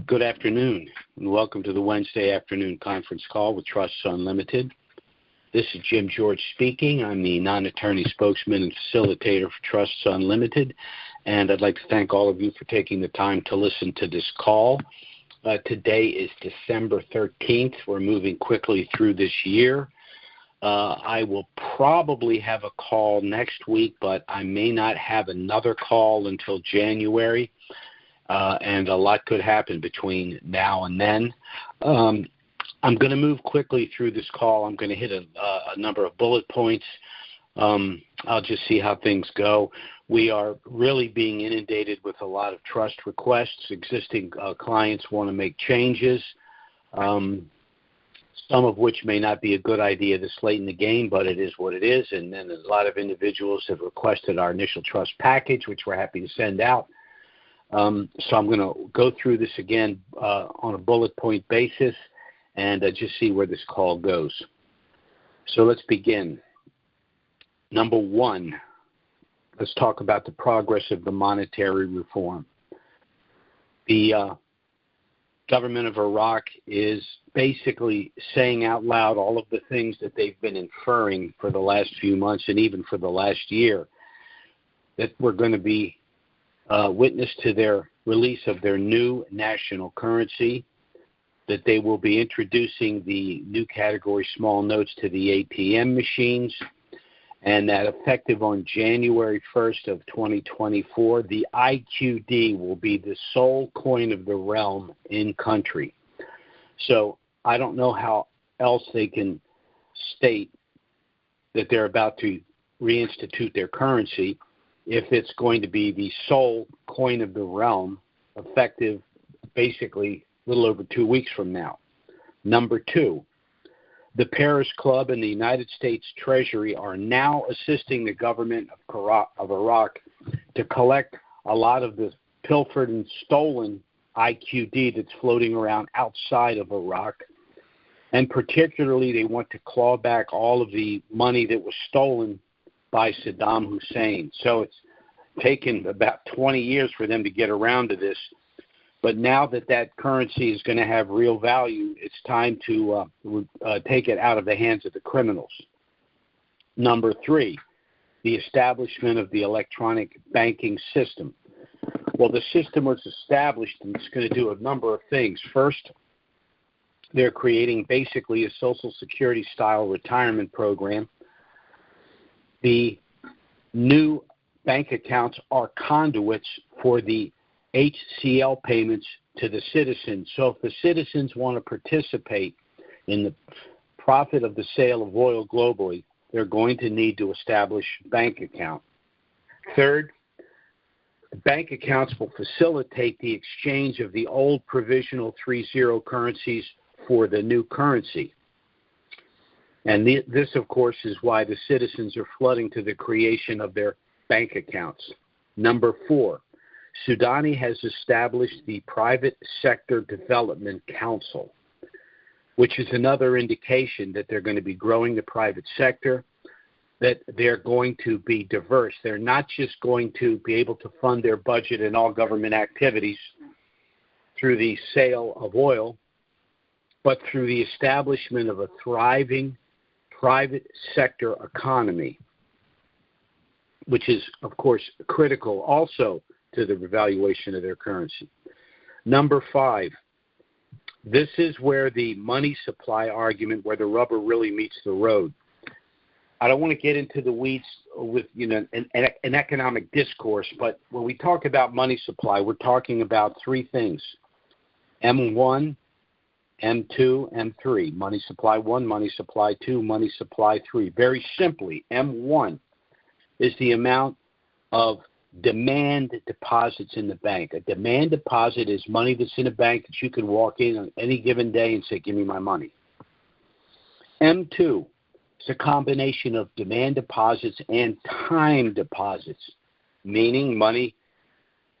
Good afternoon, and welcome to the Wednesday afternoon conference call with Trusts Unlimited. This is Jim George speaking. I'm the non-attorney spokesman and facilitator for Trusts Unlimited, and I'd like to thank all of you for taking the time to listen to this call. Today is December 13th. We're moving quickly through this year. I will probably have a call next week, but I may not have another call until January. And a lot could happen between now and then. I'm going to move quickly through this call. I'm going to hit a number of bullet points. I'll just see how things go. We are really being inundated with a lot of trust requests. Existing clients want to make changes, some of which may not be a good idea this late in the game, but it is what it is. And then a lot of individuals have requested our initial trust package, which we're happy to send out. So I'm going to go through this again on a bullet point basis and just see where this call goes. So let's begin. Number one, let's talk about the progress of the monetary reform. The government of Iraq is basically saying out loud all of the things that they've been inferring for the last few months and even for the last year, that we're going to be witness to their release of their new national currency, that they will be introducing the new category small notes to the ATM machines, and that effective on January 1st of 2024, the IQD will be the sole coin of the realm in country. So I don't know how else they can state that they're about to reinstitute their currency if it's going to be the sole coin of the realm, effective basically a little over 2 weeks from now. Number two, the Paris Club and the United States Treasury are now assisting the government of Iraq to collect a lot of the pilfered and stolen IQD that's floating around outside of Iraq. And particularly, they want to claw back all of the money that was stolen by Saddam Hussein. So it's taken about 20 years for them to get around to this. But now that that currency is going to have real value, it's time to take it out of the hands of the criminals. Number three, the establishment of the electronic banking system. Well, the system was established, and it's going to do a number of things. First, they're creating basically a Social Security-style retirement program. The new bank accounts are conduits for the HCL payments to the citizens. So if the citizens want to participate in the profit of the sale of oil globally, they're going to need to establish a bank account. Third, the bank accounts will facilitate the exchange of the old provisional 3-0 currencies for the new currency. And this, of course, is why the citizens are flooding to the creation of their bank accounts. Number four, Sudani has established the Private Sector Development Council, which is another indication that they're going to be growing the private sector, that they're going to be diverse. They're not just going to be able to fund their budget and all government activities through the sale of oil, but through the establishment of a thriving private sector economy, which is, of course, critical also to the revaluation of their currency. Number five, this is where the money supply argument, where the rubber really meets the road. I don't want to get into the weeds with an economic discourse, but when we talk about money supply, we're talking about three things: M1, M2, M3. Money supply 1, money supply 2, money supply 3. Very simply, M1 is the amount of demand deposits in the bank. A demand deposit is money that's in a bank that you can walk in on any given day and say, give me my money. M2 is a combination of demand deposits and time deposits, meaning money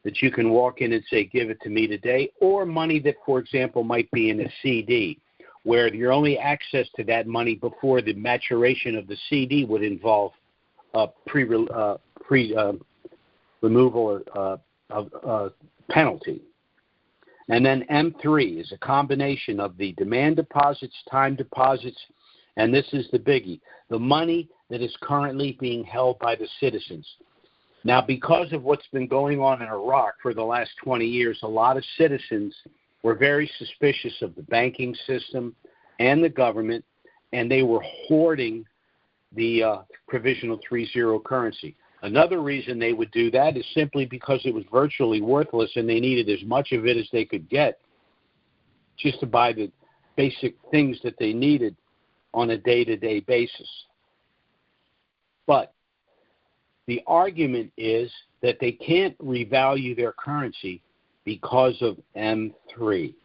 that you can walk in and say, give it to me today, or money that, for example, might be in a CD, where your only access to that money before the maturation of the CD would involve pre-removal or penalty. And then M3 is a combination of the demand deposits, time deposits, and this is the biggie, the money that is currently being held by the citizens. Now, because of what's been going on in Iraq for the last 20 years, a lot of citizens were very suspicious of the banking system and the government, and they were hoarding the provisional 3-0 currency. Another reason they would do that is simply because it was virtually worthless and they needed as much of it as they could get just to buy the basic things that they needed on a day-to-day basis. But the argument is that they can't revalue their currency because of M3,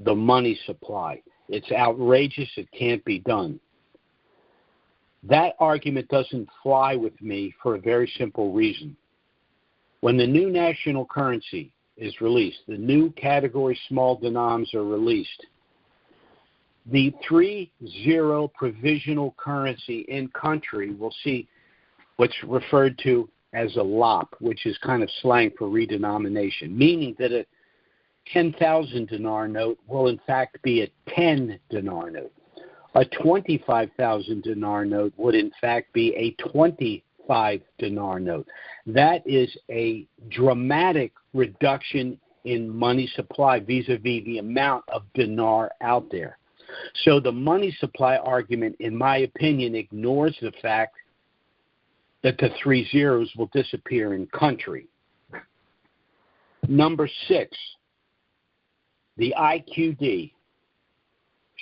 the money supply. It's outrageous. It can't be done. That argument doesn't fly with me for a very simple reason. When the new national currency is released, the new category small denoms are released, the 3-0 provisional currency in country will see what's referred to as a LOP, which is kind of slang for redenomination, meaning that a 10,000 dinar note will in fact be a 10 dinar note. A 25,000 dinar note would in fact be a 25 dinar note. That is a dramatic reduction in money supply vis-a-vis the amount of dinar out there. So the money supply argument, in my opinion, ignores the fact that the 3 zeros will disappear in country. Number 6, the IQD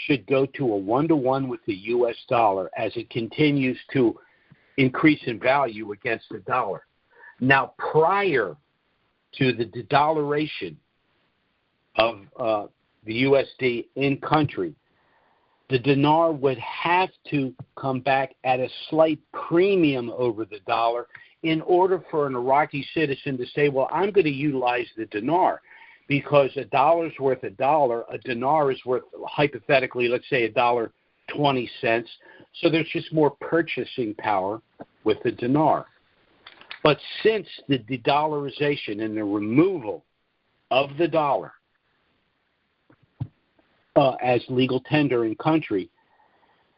should go to a 1-to-1 with the U.S. dollar as it continues to increase in value against the dollar. Now, prior to the de-dollaration of the USD in country, the dinar would have to come back at a slight premium over the dollar in order for an Iraqi citizen to say, well, I'm going to utilize the dinar because a dollar's worth a dollar, a dinar is worth, hypothetically, let's say $1.20. So there's just more purchasing power with the dinar. But since the de-dollarization and the removal of the dollar as legal tender in country,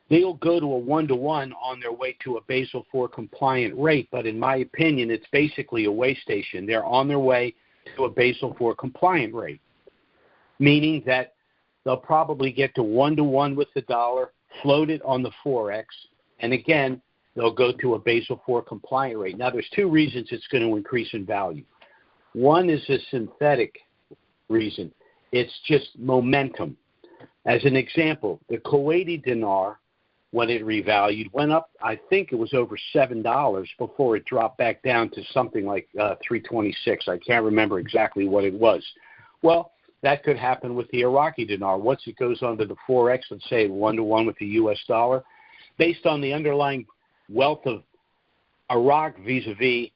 they'll go to a 1-to-1 on their way to a Basel IV compliant rate. But in my opinion, it's basically a way station. They're on their way to a Basel IV compliant rate, meaning that they'll probably get to 1-to-1 with the dollar, float it on the Forex, and again, they'll go to a Basel IV compliant rate. Now, there's 2 reasons it's going to increase in value. One is a synthetic reason. It's just momentum. As an example, the Kuwaiti dinar, when it revalued, went up, I think it was over $7 before it dropped back down to something like $3.26. I can't remember exactly what it was. Well, that could happen with the Iraqi dinar. Once it goes onto the Forex, let's say 1-to-1 with the U.S. dollar, based on the underlying wealth of Iraq vis-a-vis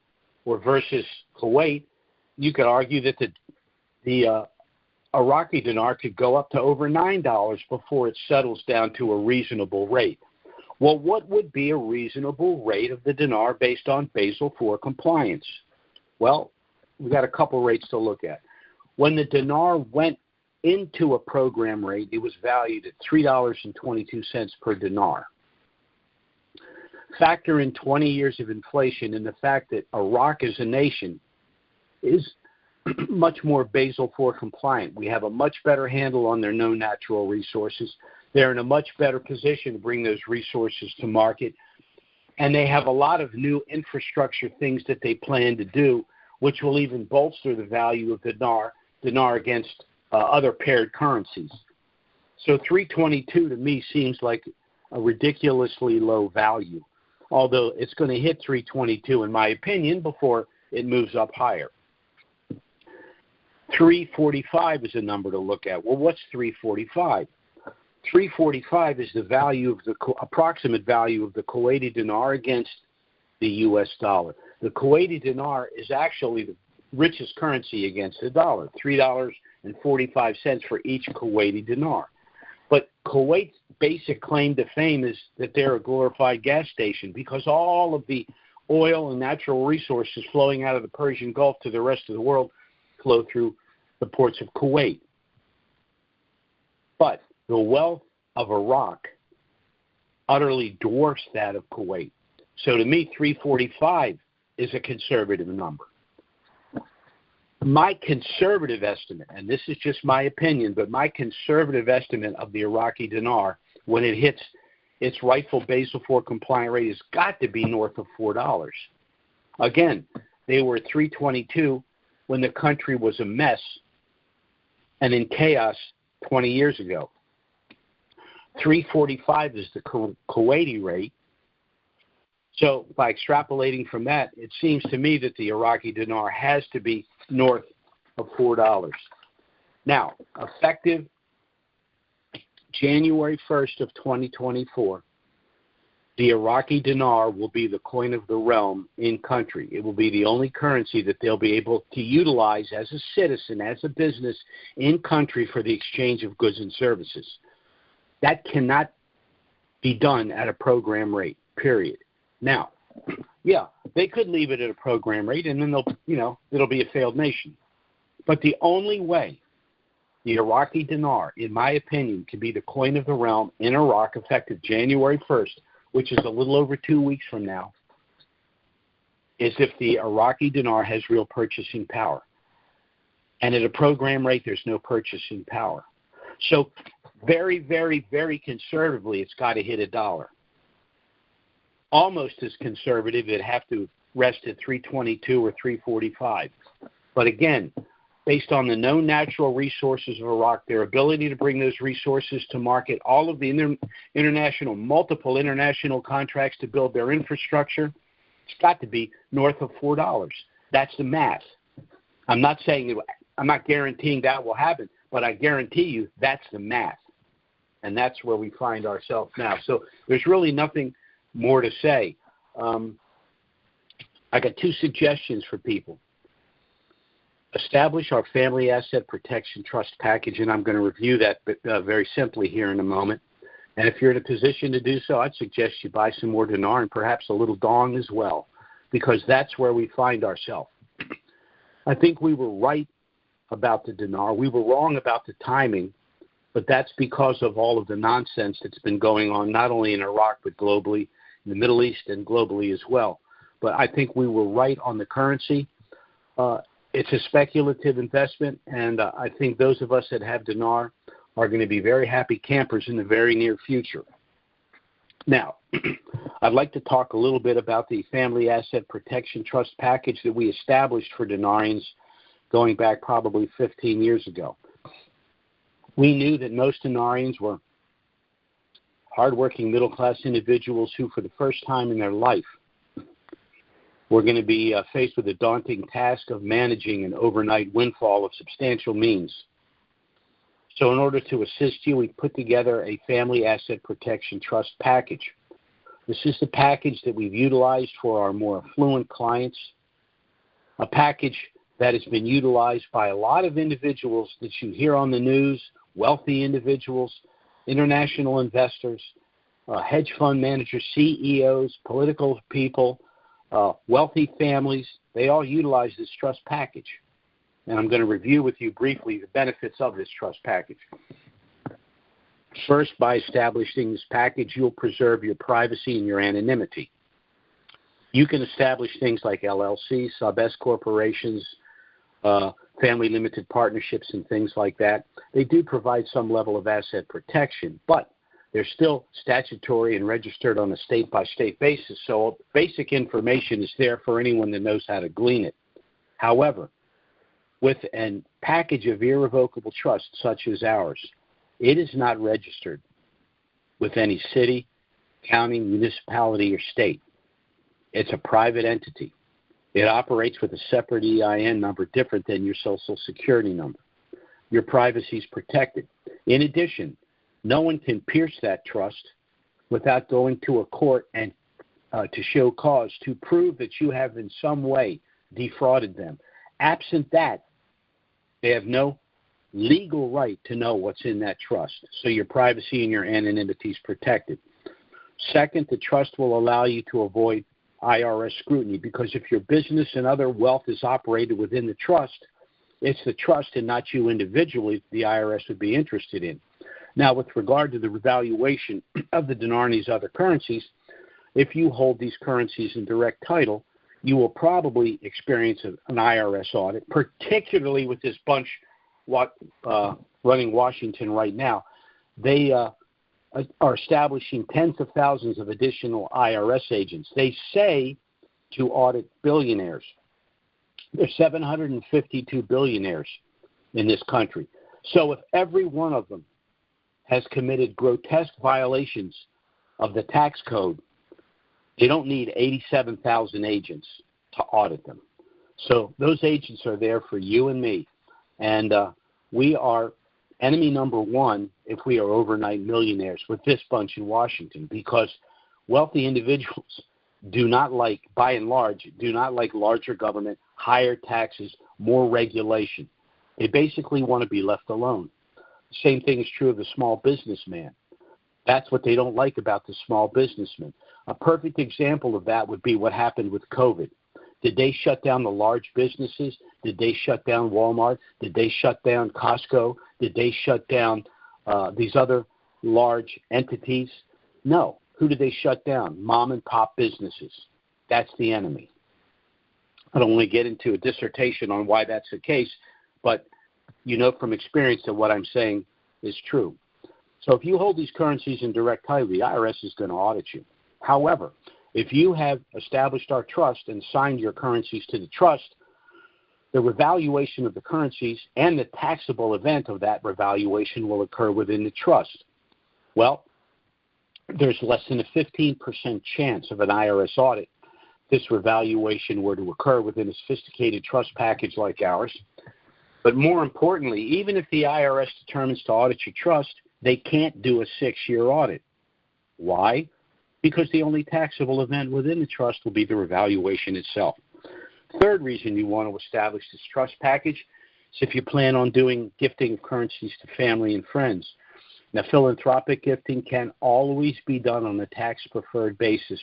or versus Kuwait, you could argue that the Iraqi dinar could go up to over $9 before it settles down to a reasonable rate. Well, what would be a reasonable rate of the dinar based on Basel IV compliance? Well, we've got a couple rates to look at. When the dinar went into a program rate, it was valued at $3.22 per dinar. Factor in 20 years of inflation and the fact that Iraq as a nation is much more Basel IV compliant. We have a much better handle on their known natural resources. They're in a much better position to bring those resources to market. And they have a lot of new infrastructure things that they plan to do, which will even bolster the value of the dinar against other paired currencies. So 322 to me seems like a ridiculously low value, although it's going to hit 322 in my opinion before it moves up higher. 345 is a number to look at. Well, what's 345? 345 is the value of the approximate value of the Kuwaiti dinar against the U.S. dollar. The Kuwaiti dinar is actually the richest currency against the dollar, $3.45 for each Kuwaiti dinar. But Kuwait's basic claim to fame is that they're a glorified gas station because all of the oil and natural resources flowing out of the Persian Gulf to the rest of the world flow through the ports of Kuwait. But the wealth of Iraq utterly dwarfs that of Kuwait. So to me, 345 is a conservative number. My conservative estimate, and this is just my opinion, but my conservative estimate of the Iraqi dinar when it hits its rightful Basel IV compliant rate has got to be north of $4. Again, they were at 322 when the country was a mess and in chaos 20 years ago. 345 is the Kuwaiti rate. So by extrapolating from that, it seems to me that the Iraqi dinar has to be north of $4. Now, effective January 1st of 2024, the Iraqi dinar will be the coin of the realm in country. It will be the only currency that they'll be able to utilize as a citizen, as a business in country for the exchange of goods and services. That cannot be done at a program rate, period. Now, yeah, they could leave it at a program rate and then it'll be a failed nation. But the only way the Iraqi dinar, in my opinion, can be the coin of the realm in Iraq effective January 1st, which is a little over 2 weeks from now, is if the Iraqi dinar has real purchasing power. And at a program rate, there's no purchasing power. So very, very, very conservatively, it's got to hit $1. Almost as conservative, it'd have to rest at 322 or 345. But again, based on the known natural resources of Iraq, their ability to bring those resources to market, all of the multiple international contracts to build their infrastructure, it's got to be north of $4. That's the math. I'm not guaranteeing that will happen, but I guarantee you that's the math. And that's where we find ourselves now. So there's really nothing more to say. I got 2 suggestions for people. Establish our Family Asset Protection Trust package, and I'm going to review that very simply here in a moment. And if you're in a position to do so, I'd suggest you buy some more dinar and perhaps a little dong as well, because that's where we find ourselves. I think we were right about the dinar. We were wrong about the timing, but that's because of all of the nonsense that's been going on, not only in Iraq, but globally, in the Middle East and globally as well. But I think we were right on the currency. It's a speculative investment, and I think those of us that have dinar are going to be very happy campers in the very near future. Now, I'd like to talk a little bit about the Family Asset Protection Trust package that we established for dinarians going back probably 15 years ago. We knew that most dinarians were hardworking middle-class individuals who, for the first time in their life, were going to be faced with the daunting task of managing an overnight windfall of substantial means. So in order to assist you, we put together a Family Asset Protection Trust package. This is the package that we've utilized for our more affluent clients, a package that has been utilized by a lot of individuals that you hear on the news, wealthy individuals, international investors, hedge fund managers, CEOs, political people, wealthy families. They all utilize this trust package. And I'm going to review with you briefly the benefits of this trust package. First, by establishing this package, you'll preserve your privacy and your anonymity. You can establish things like LLCs, sub-S corporations, family limited partnerships, and things like that. They do provide some level of asset protection, but they're still statutory and registered on a state-by-state basis, so basic information is there for anyone that knows how to glean it. However, with a package of irrevocable trusts such as ours, it is not registered with any city, county, municipality, or state. It's a private entity. It operates with a separate EIN number different than your Social Security number. Your privacy is protected. In addition, no one can pierce that trust without going to a court and to show cause to prove that you have in some way defrauded them. Absent that, they have no legal right to know what's in that trust. So your privacy and your anonymity is protected. Second, the trust will allow you to avoid IRS scrutiny, because if your business and other wealth is operated within the trust, it's the trust and not you individually the IRS would be interested in. Now, with regard to the revaluation of the dinar and these other currencies, if you hold these currencies in direct title, you will probably experience an IRS audit, particularly with this bunch running Washington right now. They are establishing tens of thousands of additional IRS agents. They say to audit billionaires. There's 752 billionaires in this country. So if every one of them has committed grotesque violations of the tax code, they don't need 87,000 agents to audit them. So those agents are there for you and me. And we are enemy number one if we are overnight millionaires with this bunch in Washington, because wealthy individuals do not like, by and large, larger government, higher taxes, more regulation. They basically want to be left alone. The same thing is true of the small businessman. That's what they don't like about the small businessman. A perfect example of that would be what happened with COVID. Did they shut down the large businesses? Did they shut down Walmart? Did they shut down Costco? Did they shut down these other large entities? No. Who did they shut down? Mom and pop businesses. That's the enemy. I don't want to get into a dissertation on why that's the case, but you know from experience that what I'm saying is true. So if you hold these currencies in direct title, the IRS is going to audit you. However, if you have established our trust and signed your currencies to the trust, the revaluation of the currencies and the taxable event of that revaluation will occur within the trust. Well, there's less than a 15% chance of an IRS audit if this revaluation were to occur within a sophisticated trust package like ours. But more importantly, even if the IRS determines to audit your trust, they can't do a 6-year audit. Why? Because the only taxable event within the trust will be the revaluation itself. Third reason you want to establish this trust package is if you plan on doing gifting of currencies to family and friends. Now, philanthropic gifting can always be done on a tax-preferred basis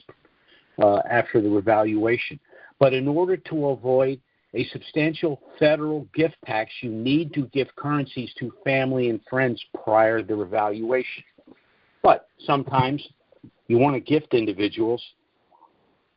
after the revaluation. But in order to avoid a substantial federal gift tax, you need to give currencies to family and friends prior to the revaluation. But sometimes you want to gift individuals,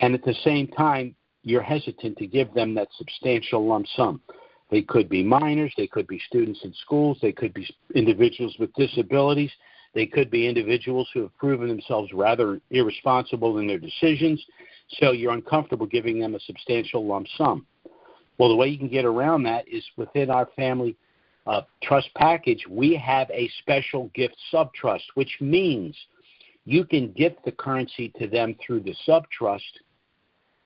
and at the same time, you're hesitant to give them that substantial lump sum. They could be minors, they could be students in schools, they could be individuals with disabilities, they could be individuals who have proven themselves rather irresponsible in their decisions, so you're uncomfortable giving them a substantial lump sum. Well, the way you can get around that is within our family trust package, we have a special gift subtrust, which means you can gift the currency to them through the subtrust,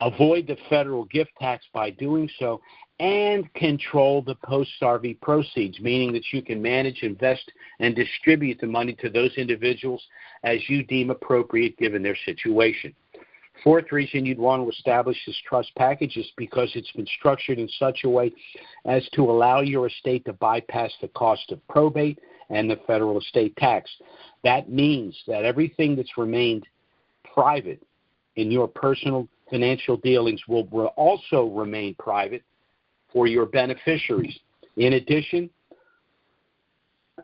avoid the federal gift tax by doing so, and control the post-RV proceeds, meaning that you can manage, invest, and distribute the money to those individuals as you deem appropriate given their situation. Fourth reason you'd want to establish this trust package is because it's been structured in such a way as to allow your estate to bypass the cost of probate and the federal estate tax. That means that everything that's remained private in your personal financial dealings will also remain private for your beneficiaries. In addition,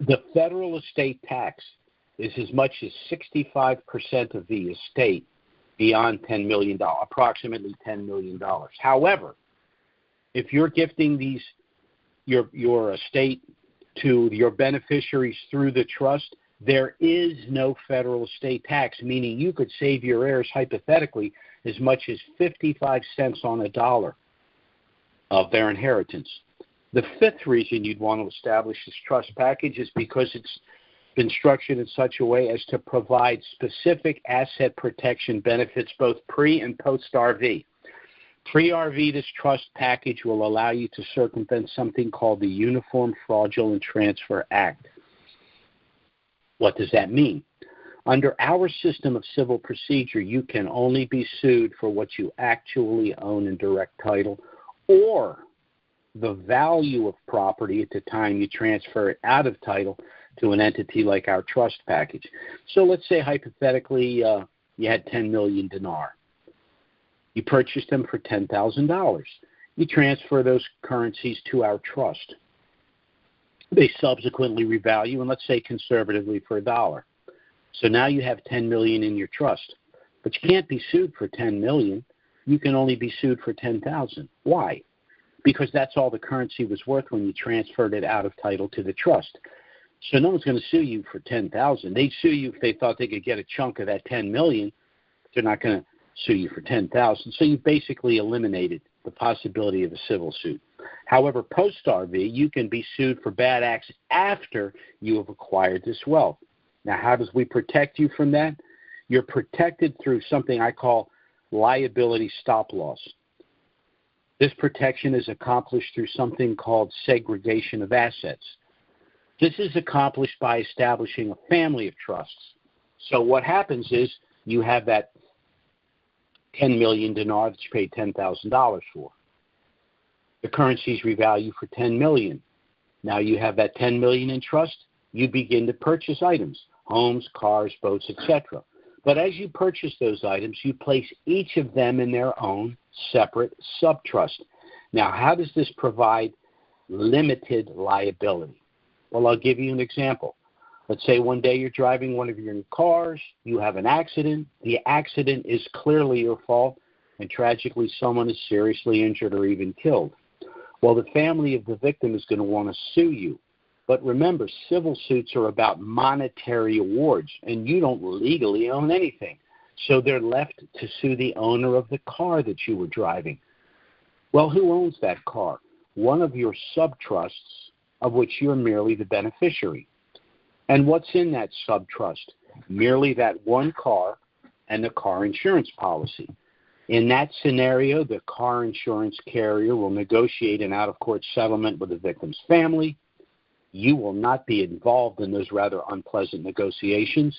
the federal estate tax is as much as 65% of the estate beyond $10 million, approximately $10 million. However, if you're gifting your estate to your beneficiaries through the trust, there is no federal estate tax, meaning you could save your heirs, hypothetically, as much as 55 cents on a dollar of their inheritance. The fifth reason you'd want to establish this trust package is because it's been structured in such a way as to provide specific asset protection benefits both pre- and post-RV. Pre-RV, this trust package will allow you to circumvent something called the Uniform Fraudulent Transfer Act. What does that mean? Under our system of civil procedure, you can only be sued for what you actually own in direct title or the value of property at the time you transfer it out of title to an entity like our trust package. So let's say hypothetically you had 10 million dinar. You purchased them for $10,000. You transfer those currencies to our trust. They subsequently revalue, and let's say conservatively for $1. So now you have $10 million in your trust, but you can't be sued for $10 million. You can only be sued for $10,000. Why? Because that's all the currency was worth when you transferred it out of title to the trust. So no one's going to sue you for $10,000. They'd sue you if they thought they could get a chunk of that $10 million. They're not going to sue you for $10,000. So you basically eliminated the possibility of a civil suit. However, post-RV, you can be sued for bad acts after you have acquired this wealth. Now, how does we protect you from that? You're protected through something I call liability stop-loss. This protection is accomplished through something called segregation of assets. This is accomplished by establishing a family of trusts. So what happens is you have that 10 million dinar that you paid $10,000 for. The currencies revalue for 10 million. Now you have that 10 million in trust. You begin to purchase items, homes, cars, boats, etc. But as you purchase those items, you place each of them in their own separate sub-trust. Now, how does this provide limited liability? Well, I'll give you an example. Let's say one day you're driving one of your cars, you have an accident. The accident is clearly your fault, and tragically someone is seriously injured or even killed. Well, the family of the victim is going to want to sue you. But remember, civil suits are about monetary awards, and you don't legally own anything. So they're left to sue the owner of the car that you were driving. Well, who owns that car? One of your sub-trusts, of which you're merely the beneficiary. And what's in that sub-trust? Merely that one car and the car insurance policy. In that scenario, the car insurance carrier will negotiate an out-of-court settlement with the victim's family. You will not be involved in those rather unpleasant negotiations.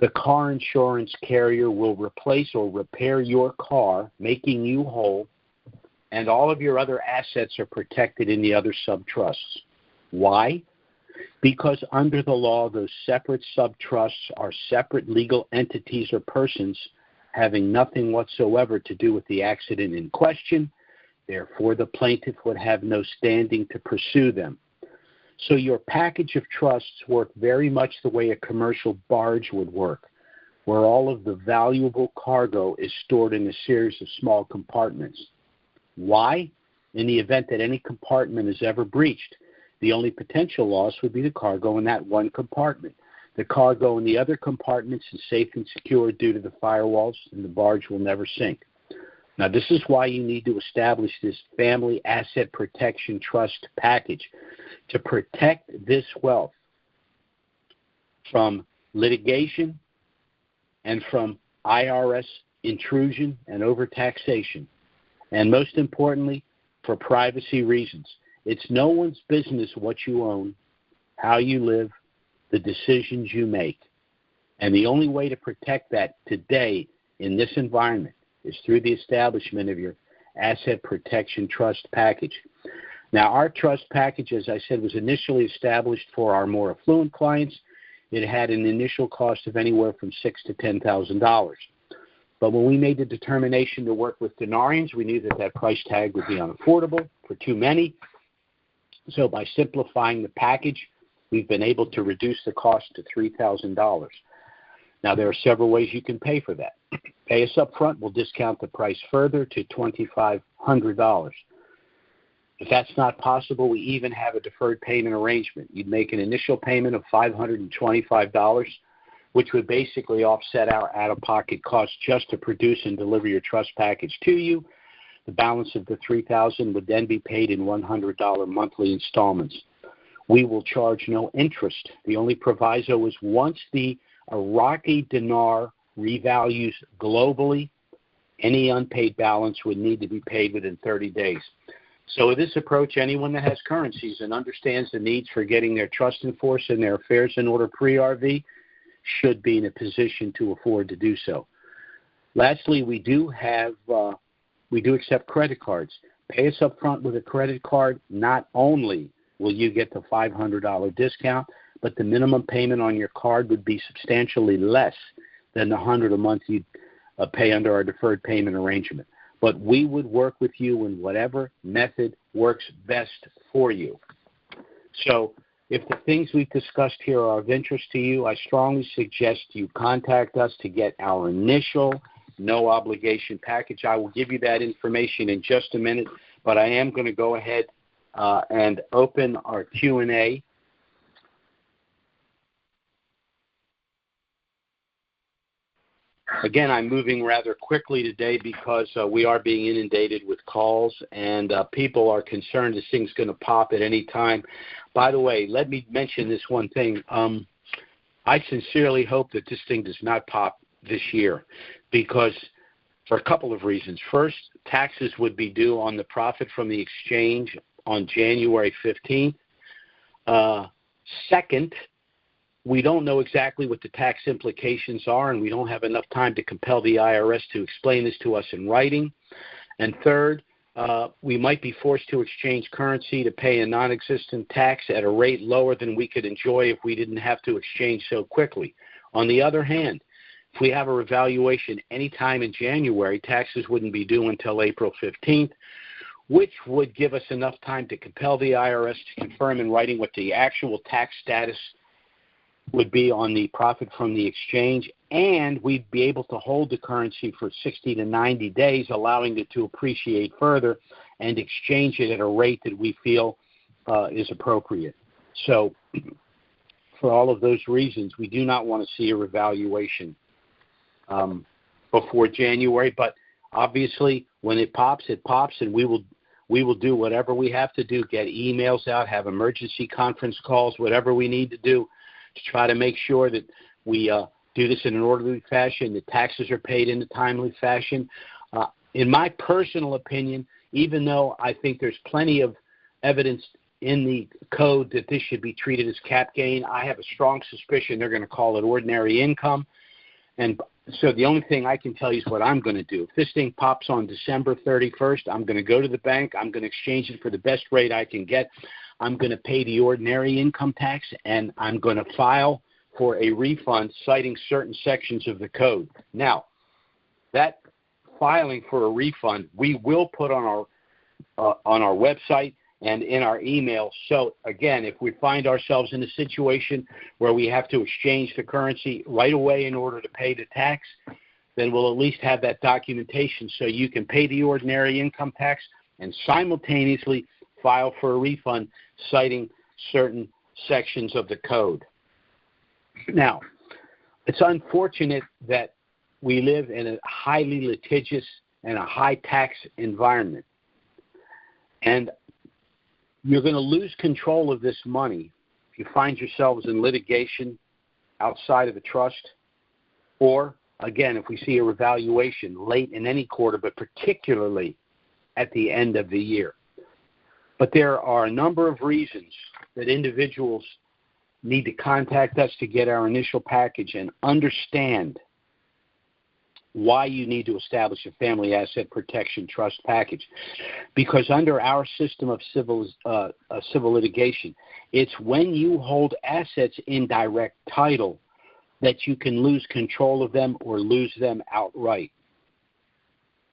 The car insurance carrier will replace or repair your car, making you whole, and all of your other assets are protected in the other sub-trusts. Why? Because under the law, those separate sub-trusts are separate legal entities or persons having nothing whatsoever to do with the accident in question. Therefore, the plaintiff would have no standing to pursue them. So your package of trusts work very much the way a commercial barge would work, where all of the valuable cargo is stored in a series of small compartments. Why? In the event that any compartment is ever breached, the only potential loss would be the cargo in that one compartment. The cargo in the other compartments is safe and secure due to the firewalls, and the barge will never sink. Now, this is why you need to establish this family asset protection trust package to protect this wealth from litigation and from IRS intrusion and overtaxation. And most importantly, for privacy reasons. It's no one's business what you own, how you live, the decisions you make. And the only way to protect that today in this environment is through the establishment of your asset protection trust package. Now, our trust package, as I said, was initially established for our more affluent clients. It had an initial cost of anywhere from $6,000 to $10,000. But when we made the determination to work with denarians, we knew that that price tag would be unaffordable for too many. So by simplifying the package, we've been able to reduce the cost to $3,000. Now, there are several ways you can pay for that. Pay us up front, we'll discount the price further to $2,500. If that's not possible, we even have a deferred payment arrangement. You'd make an initial payment of $525, which would basically offset our out-of-pocket costs just to produce and deliver your trust package to you. The balance of the $3,000 would then be paid in $100 monthly installments. We will charge no interest. The only proviso is once the Iraqi dinar revalues globally, any unpaid balance would need to be paid within 30 days. So with this approach, anyone that has currencies and understands the needs for getting their trust enforced and their affairs in order pre-RV should be in a position to afford to do so. Lastly, we do accept credit cards. Pay us up front with a credit card. Not only will you get the $500 discount, but the minimum payment on your card would be substantially less than the $100 a month you'd pay under our deferred payment arrangement. But we would work with you in whatever method works best for you. So If the things we've discussed here are of interest to you, I strongly suggest you contact us to get our initial no-obligation package. I will give you that information in just a minute, but I am going to go ahead and open our Q&A. Again, I'm moving rather quickly today because we are being inundated with calls, and people are concerned this thing's going to pop at any time. By the way, let me mention this one thing. I sincerely hope that this thing does not pop this year, because for a couple of reasons. First, taxes would be due on the profit from the exchange on January 15th. Second, we don't know exactly what the tax implications are, and we don't have enough time to compel the IRS to explain this to us in writing. And third, we might be forced to exchange currency to pay a non-existent tax at a rate lower than we could enjoy if we didn't have to exchange so quickly. On the other hand, if we have a revaluation anytime in January, taxes wouldn't be due until April 15th, which would give us enough time to compel the IRS to confirm in writing what the actual tax status would be on the profit from the exchange, and we'd be able to hold the currency for 60 to 90 days, allowing it to appreciate further and exchange it at a rate that we feel is appropriate. So for all of those reasons, we do not want to see a revaluation before January, but obviously when it pops, and we will do whatever we have to do, get emails out, have emergency conference calls, whatever we need to do to try to make sure that we do this in an orderly fashion, the taxes are paid in a timely fashion. In my personal opinion, even though I think there's plenty of evidence in the code that this should be treated as cap gain, I have a strong suspicion they're going to call it ordinary income. And so the only thing I can tell you is what I'm going to do. If this thing pops on December 31st, I'm going to go to the bank. I'm going to exchange it for the best rate I can get. I'm going to pay the ordinary income tax, and I'm going to file for a refund citing certain sections of the code. Now, that filing for a refund, we will put on our website and in our email. So, again, if we find ourselves in a situation where we have to exchange the currency right away in order to pay the tax, then we'll at least have that documentation so you can pay the ordinary income tax and simultaneously file for a refund citing certain sections of the code. Now, it's unfortunate that we live in a highly litigious and a high-tax environment. And you're going to lose control of this money if you find yourselves in litigation outside of the trust, or, again, if we see a revaluation late in any quarter, but particularly at the end of the year. But there are a number of reasons that individuals need to contact us to get our initial package and understand why you need to establish a family asset protection trust package. Because under our system of civil litigation, it's when you hold assets in direct title that you can lose control of them or lose them outright.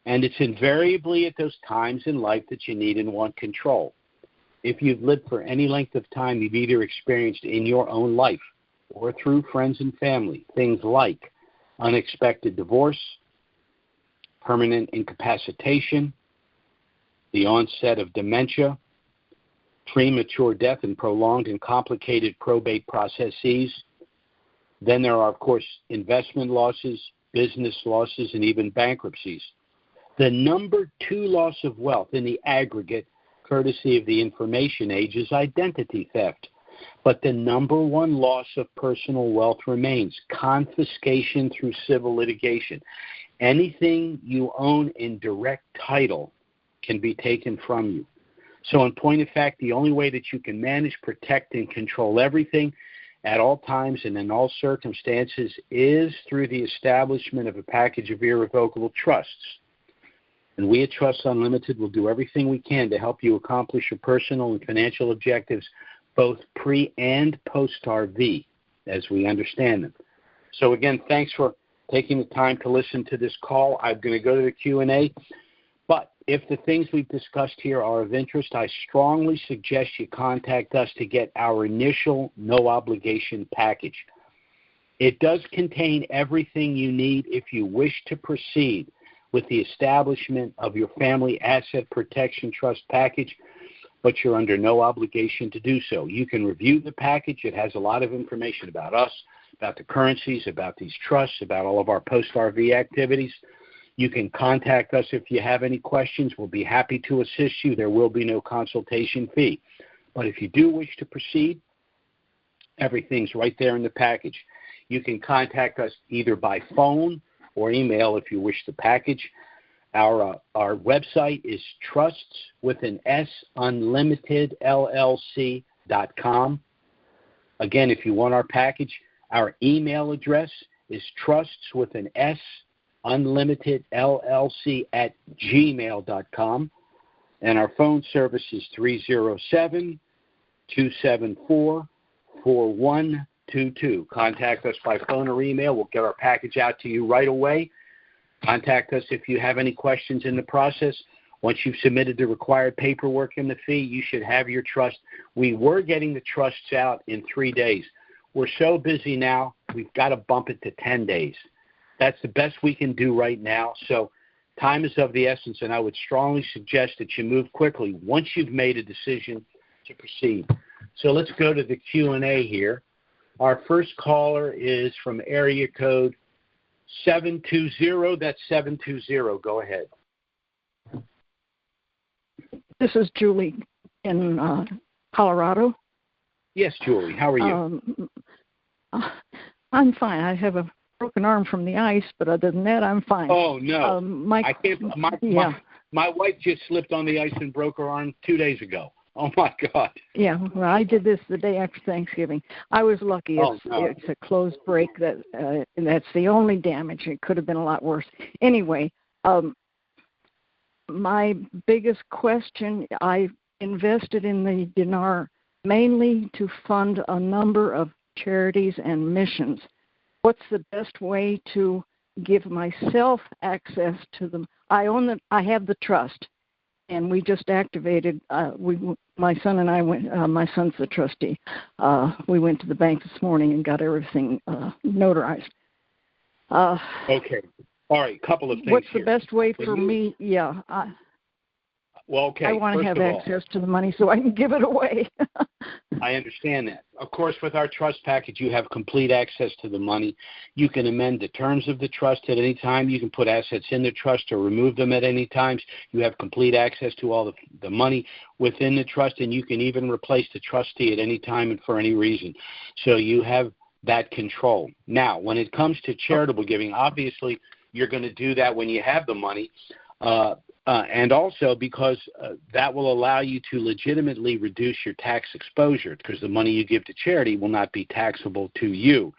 And it's invariably at those times in life that you need and want control. If you've lived for any length of time, you've either experienced in your own life or through friends and family things like unexpected divorce, permanent incapacitation, the onset of dementia, premature death and prolonged and complicated probate processes. Then there are, of course, investment losses, business losses, and even bankruptcies. The number 2 loss of wealth in the aggregate, courtesy of the information age, is identity theft. But the number 1 loss of personal wealth remains confiscation through civil litigation. Anything you own in direct title can be taken from you. So in point of fact, the only way that you can manage, protect, and control everything at all times and in all circumstances is through the establishment of a package of irrevocable trusts. And we at Trusts Unlimited will do everything we can to help you accomplish your personal and financial objectives, both pre- and post-RV, as we understand them. So again, thanks for taking the time to listen to this call. I'm going to go to the Q&A. But if the things we've discussed here are of interest, I strongly suggest you contact us to get our initial no-obligation package. It does contain everything you need if you wish to proceed with the establishment of your family asset protection trust package, but you're under no obligation to do so. You can review the package. It has a lot of information about us, about the currencies, about these trusts, about all of our post-RV activities. You can contact us if you have any questions. We'll be happy to assist you. There will be no consultation fee. But if you do wish to proceed, everything's right there in the package. You can contact us either by phone or email if you wish the package. Our website is Trusts with an S Unlimited LLC.com. Again, if you want our package, our email address is Trusts with an S Unlimited LLC at gmail.com. And our phone service is 307-274-4122. Contact us by phone or email. We'll get our package out to you right away. Contact us if you have any questions in the process. Once you've submitted the required paperwork and the fee, you should have your trust. We were getting the trusts out in 3 days. We're so busy now, we've got to bump it to 10 days. That's the best we can do right now. So time is of the essence, and I would strongly suggest that you move quickly once you've made a decision to proceed. So let's go to the Q&A here. Our first caller is from area code 720. That's 720. Go ahead. This is Julie in Colorado. Yes, Julie. How are you? I'm fine. I have a broken arm from the ice, but other than that, I'm fine. Oh, no. I can't. My wife just slipped on the ice and broke her arm 2 days ago. Oh, my God. Yeah, well, I did this the day after Thanksgiving. I was lucky. It's a closed break. That's the only damage. It could have been a lot worse. Anyway, my biggest question, I invested in the dinar mainly to fund a number of charities and missions. What's the best way to give myself access to them? I have the trust. And we just activated. My son and I went. My son's the trustee. We went to the bank this morning and got everything notarized. Okay. All right. Couple of things. What's the best way for me? Yeah. Well, okay. I want to have access to the money so I can give it away. I understand that. Of course, with our trust package, you have complete access to the money. You can amend the terms of the trust at any time. You can put assets in the trust or remove them at any time. You have complete access to all the money within the trust, and you can even replace the trustee at any time and for any reason. So you have that control. Now, when it comes to charitable giving, obviously you're going to do that when you have the money. And also because that will allow you to legitimately reduce your tax exposure because the money you give to charity will not be taxable to you.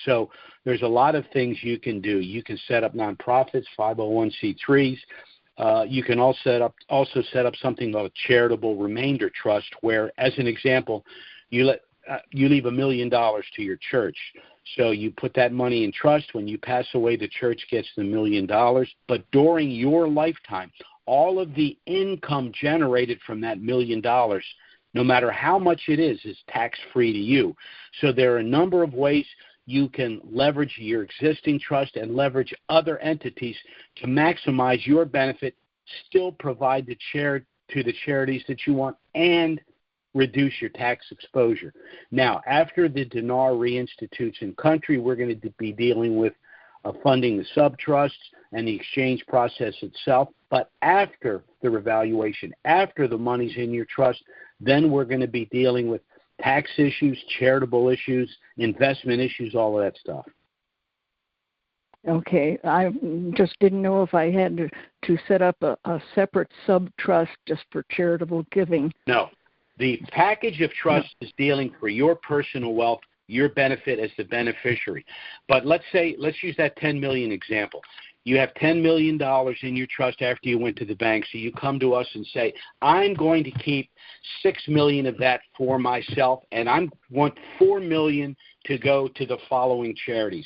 So there's a lot of things you can do. You can set up nonprofits, 501c3s. You can also set up something called a charitable remainder trust where, as an example, you leave $1 million to your church. So you put that money in trust. When you pass away, the church gets the $1 million. But during your lifetime, all of the income generated from that $1 million, no matter how much it is tax-free to you. So there are a number of ways you can leverage your existing trust and leverage other entities to maximize your benefit, still provide to the charities that you want, and reduce your tax exposure. Now, after the dinar reinstitutes in country, we're going to be dealing with funding the subtrusts and the exchange process itself. But after the revaluation, after the money's in your trust, then we're going to be dealing with tax issues, charitable issues, investment issues, all of that stuff. Okay. I just didn't know if I had to set up a separate sub-trust just for charitable giving. No. The package of trust is dealing for your personal wealth, your benefit as the beneficiary. But let's use that $10 million example. You have $10 million in your trust after you went to the bank, so you come to us and say, I'm going to keep $6 million of that for myself, and I want $4 million to go to the following charities.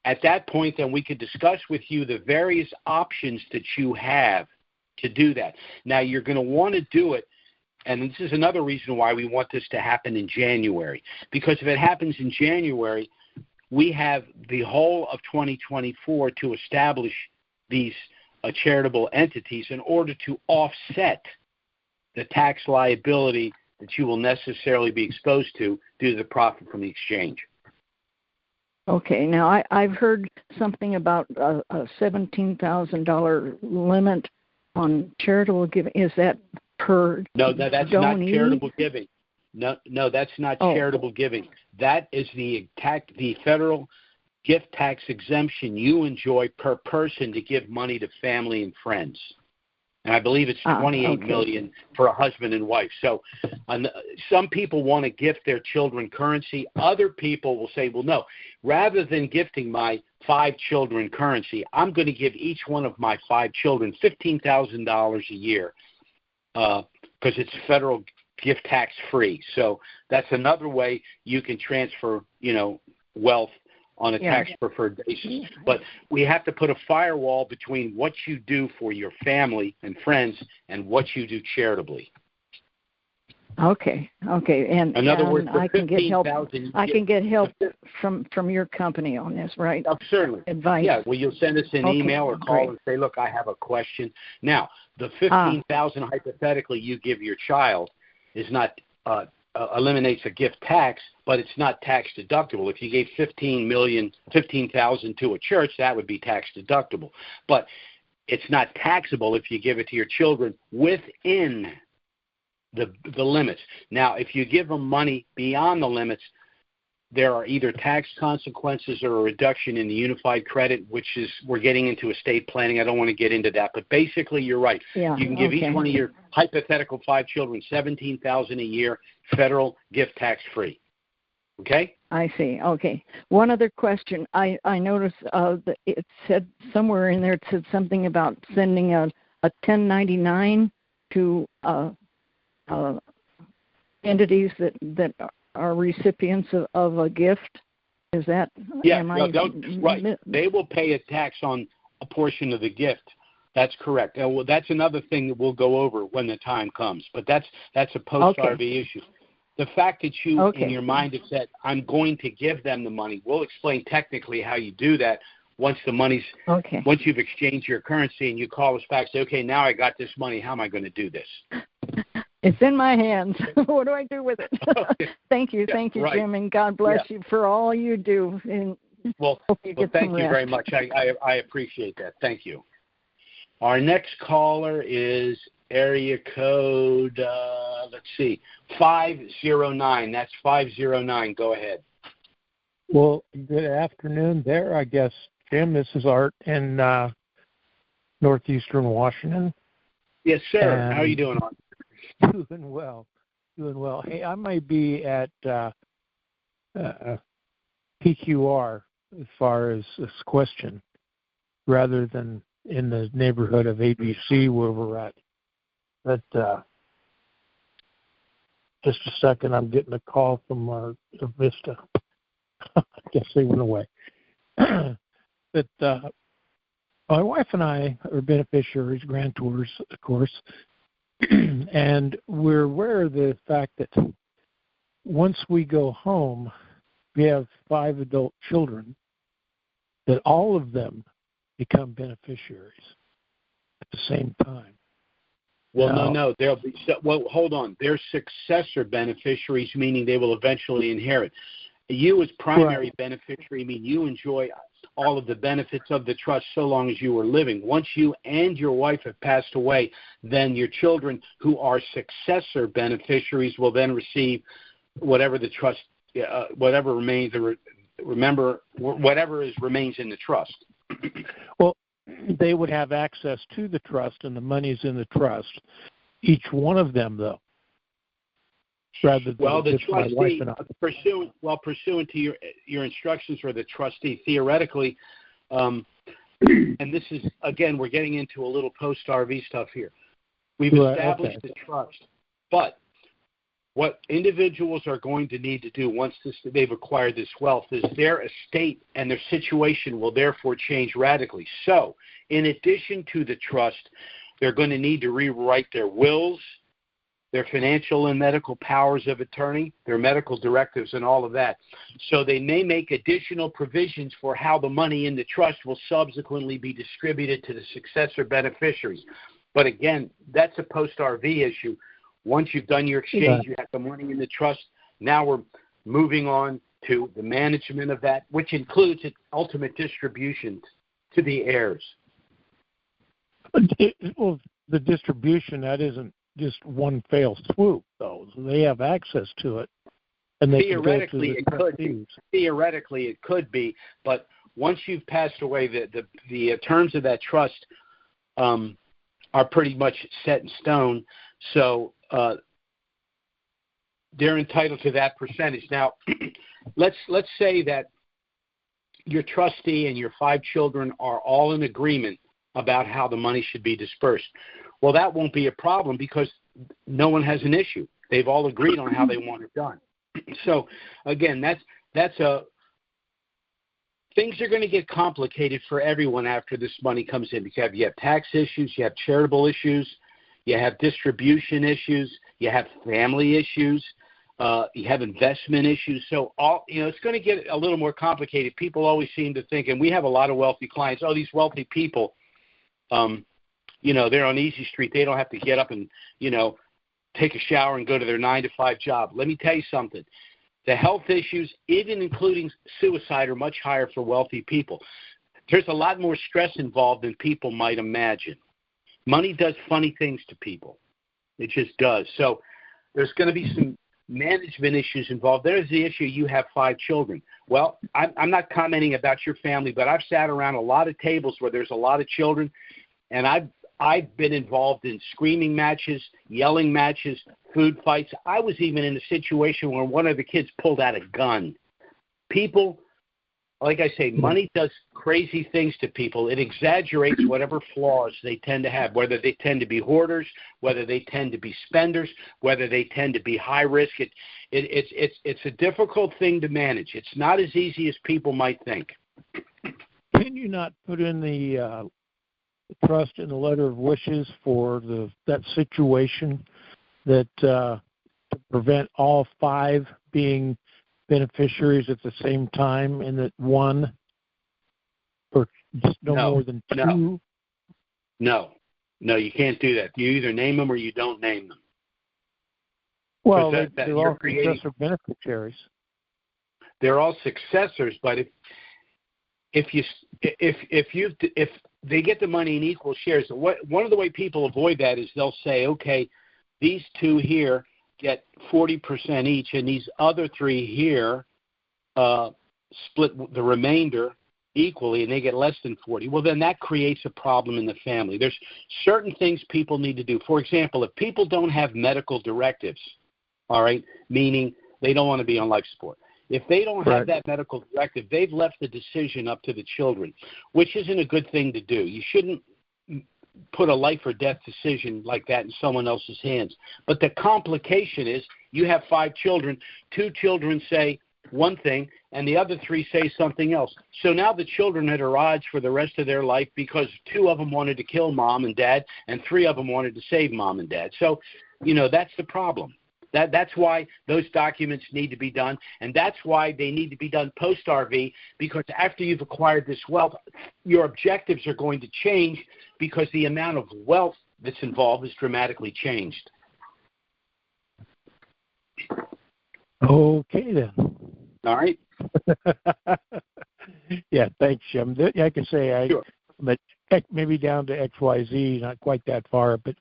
At that point, then we could discuss with you the various options that you have to do that. Now, you're going to want to do it, and this is another reason why we want this to happen in January, because if it happens in January, we have the whole of 2024 to establish these charitable entities in order to offset the tax liability that you will necessarily be exposed to due to the profit from the exchange. Okay. Now, I've heard something about a $17,000 limit on charitable giving. Is that per No, that's donee? not charitable giving. No, that's not charitable giving. That is the federal gift tax exemption you enjoy per person to give money to family and friends. And I believe it's $28 million for a husband and wife. So some people want to gift their children currency. Other people will say, well, no, rather than gifting my 5 children currency, I'm going to give each one of my 5 children $15,000 a year because it's federal gift tax free. So that's another way you can transfer, wealth on a tax-preferred basis. But we have to put a firewall between what you do for your family and friends and what you do charitably. Okay. And in other words, I can get help. I can get help from your company on this, right? Oh, certainly. Advice. Yeah. Well, you'll send us an email or call and say, "Look, I have a question." Now, the $15,000 hypothetically you give your child is not eliminates a gift tax, but it's not tax deductible. If you gave $15,000 to a church, that would be tax deductible. But it's not taxable if you give it to your children within the limits. Now, if you give them money beyond the limits, there are either tax consequences or a reduction in the unified credit, which is, we're getting into estate planning. I don't want to get into that, but basically you're right. Yeah, you can give each one of your hypothetical 5 children $17,000 a year, federal gift tax free. Okay? I see. Okay. One other question. I noticed that it said somewhere in there, it said something about sending a 1099 to entities that are recipients of a gift. Is that? Right. They will pay a tax on a portion of the gift. That's correct. Well, that's another thing that we'll go over when the time comes. But that's a post-RV issue. The fact that you in your mind have said, I'm going to give them the money, we'll explain technically how you do that once the money's once you've exchanged your currency and you call us back, say, okay, now I got this money, how am I going to do this? It's in my hands. What do I do with it? Thank you, Jim, and God bless you for all you do. And thank you very much. I appreciate that. Thank you. Our next caller is area code, 509. That's 509. Go ahead. Well, good afternoon there, I guess, Jim. This is Art in northeastern Washington. Yes, sir. And how are you doing, Art? Doing well. Hey, I might be at PQR as far as this question, rather than in the neighborhood of ABC where we're at. But just a second, I'm getting a call from our Vista. I guess they went away. But my wife and I are beneficiaries, grantors, of course. And we're aware of the fact that once we go home, we have 5 adult children, that all of them become beneficiaries at the same time. Well, no. They'll be. Well, hold on. They're successor beneficiaries, meaning they will eventually inherit. You as primary beneficiary, mean you enjoy all of the benefits of the trust so long as you are living. Once you and your wife have passed away, then your children who are successor beneficiaries will then receive whatever the trust, whatever remains. Whatever remains in the trust. Well, they would have access to the trust, and the money's in the trust. Each one of them, though. Rather than the trustee, pursuant to your instructions for the trustee, theoretically, and this is, again, we're getting into a little post-RV stuff here. We've established the trust, but what individuals are going to need to do once they've acquired this wealth is their estate and their situation will therefore change radically. So, in addition to the trust, They're going to need to rewrite their wills, their financial and medical powers of attorney, their medical directives, and all of that. So they may make additional provisions for how the money in the trust will subsequently be distributed to the successor beneficiaries. But again, that's a post-RV issue. Once you've done your exchange, you have the money in the trust. Now we're moving on to the management of that, which includes its ultimate distribution to the heirs. Well, the distribution, that isn't just one fell swoop, though. So they have access to it, and they theoretically it could be. Theoretically, it could be, but once you've passed away, the terms of that trust are pretty much set in stone. So they're entitled to that percentage. Now, let's say that your trustee and your 5 children are all in agreement about how the money should be dispersed. Well, that won't be a problem because no one has an issue. They've all agreed on how they want it done. So, again, that's a things are going to get complicated for everyone after this money comes in because you have tax issues, you have charitable issues, you have distribution issues, you have family issues, you have investment issues. So it's going to get a little more complicated. People always seem to think, and we have a lot of wealthy clients, these wealthy people, they're on Easy Street. They don't have to get up and, take a shower and go to their 9-to-5 job. Let me tell you something. The health issues, even including suicide, are much higher for wealthy people. There's a lot more stress involved than people might imagine. Money does funny things to people. It just does. So there's going to be some management issues involved. There's the issue you have 5 children. Well, I'm not commenting about your family, but I've sat around a lot of tables where there's a lot of children, and I've been involved in screaming matches, yelling matches, food fights. I was even in a situation where one of the kids pulled out a gun. People, like I say, money does crazy things to people. It exaggerates whatever flaws they tend to have, whether they tend to be hoarders, whether they tend to be spenders, whether they tend to be high risk. It's a difficult thing to manage. It's not as easy as people might think. Can you not put in the trust in the letter of wishes for that situation that to prevent all 5 being beneficiaries at the same time, and that one or just no more than 2? No, you can't do that. You either name them or you don't name them. Well, they're all successor beneficiaries. They're all successors, but if they get the money in equal shares, one of the way people avoid that is they'll say, okay, these 2 here get 40% each, and these other 3 here split the remainder equally, and they get less than 40. Well, then that creates a problem in the family. There's certain things people need to do. For example, if people don't have medical directives, all right, meaning they don't want to be on life support, if they don't have that medical directive, they've left the decision up to the children, which isn't a good thing to do. You shouldn't put a life or death decision like that in someone else's hands. But the complication is you have 5 children, 2 children say one thing, and the other 3 say something else. So now the children are at odds for the rest of their life because 2 of them wanted to kill mom and dad, and 3 of them wanted to save mom and dad. So, that's the problem. That's why those documents need to be done, and that's why they need to be done post-RV, because after you've acquired this wealth, your objectives are going to change because the amount of wealth that's involved is dramatically changed. Okay, then. All right. Yeah, thanks, Jim. I can say Sure. But maybe down to XYZ, not quite that far, but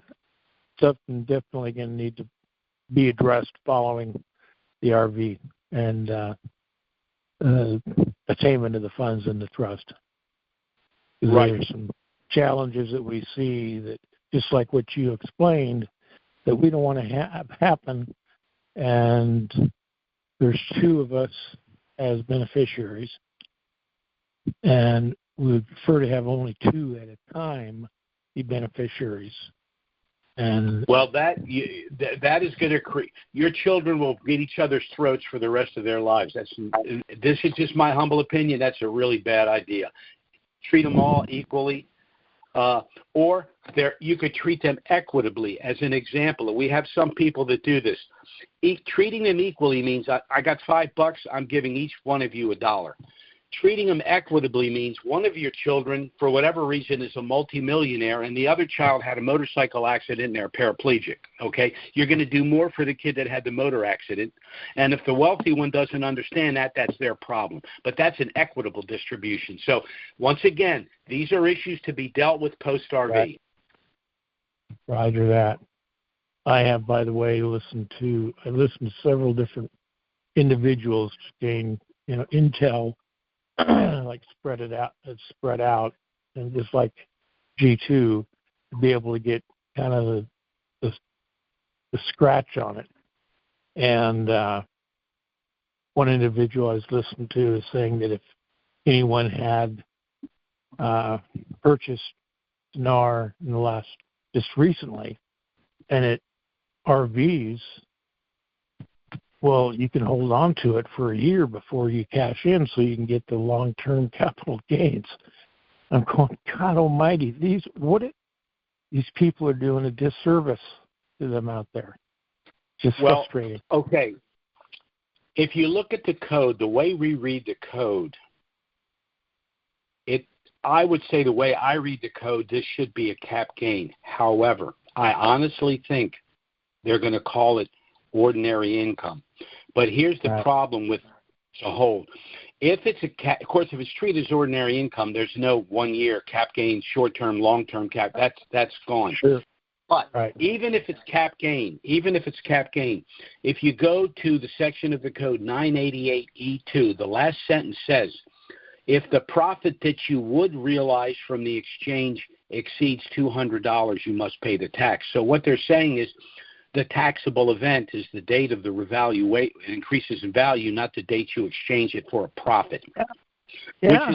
something definitely going to need to be addressed following the RV and attainment of the funds in the trust. Right. There are some challenges that we see that, just like what you explained, that we don't want to have happen. And there's 2 of us as beneficiaries, and we would prefer to have only 2 at a time be beneficiaries. And well, that is going to create. Your children will get each other's throats for the rest of their lives. This is just my humble opinion. That's a really bad idea. Treat them all equally. Or you could treat them equitably. As an example, we have some people that do this. Treating them equally means I got $5, I'm giving each one of you $1. Treating them equitably means one of your children, for whatever reason, is a multimillionaire, and the other child had a motorcycle accident and they're paraplegic, okay? You're going to do more for the kid that had the motor accident, and if the wealthy one doesn't understand that, that's their problem. But that's an equitable distribution. So, once again, these are issues to be dealt with post-RV. Right. Roger that. I have, by the way, listened to several different individuals gain, intel, like spread out, and just like G2, to be able to get kind of the scratch on it. And one individual I was listening to is saying that if anyone had purchased NAR in the just recently, and it RVs, well, you can hold on to it for a year before you cash in so you can get the long-term capital gains. I'm going, God almighty, these people are doing a disservice to them out there. Just frustrating. Okay. If you look at the code, the way we read the code, I would say the way I read the code, this should be a cap gain. However, I honestly think they're going to call it ordinary income. But here's the problem with the hold. If it's of course, if it's treated as ordinary income, there's no 1 year cap gain, short-term, long-term cap. That's gone. Sure. But even if it's cap gain, if you go to the section of the code 988E2, the last sentence says, if the profit that you would realize from the exchange exceeds $200, you must pay the tax. So what they're saying is the taxable event is the date of the revaluation. It increases in value, not the date you exchange it for a profit. Yeah.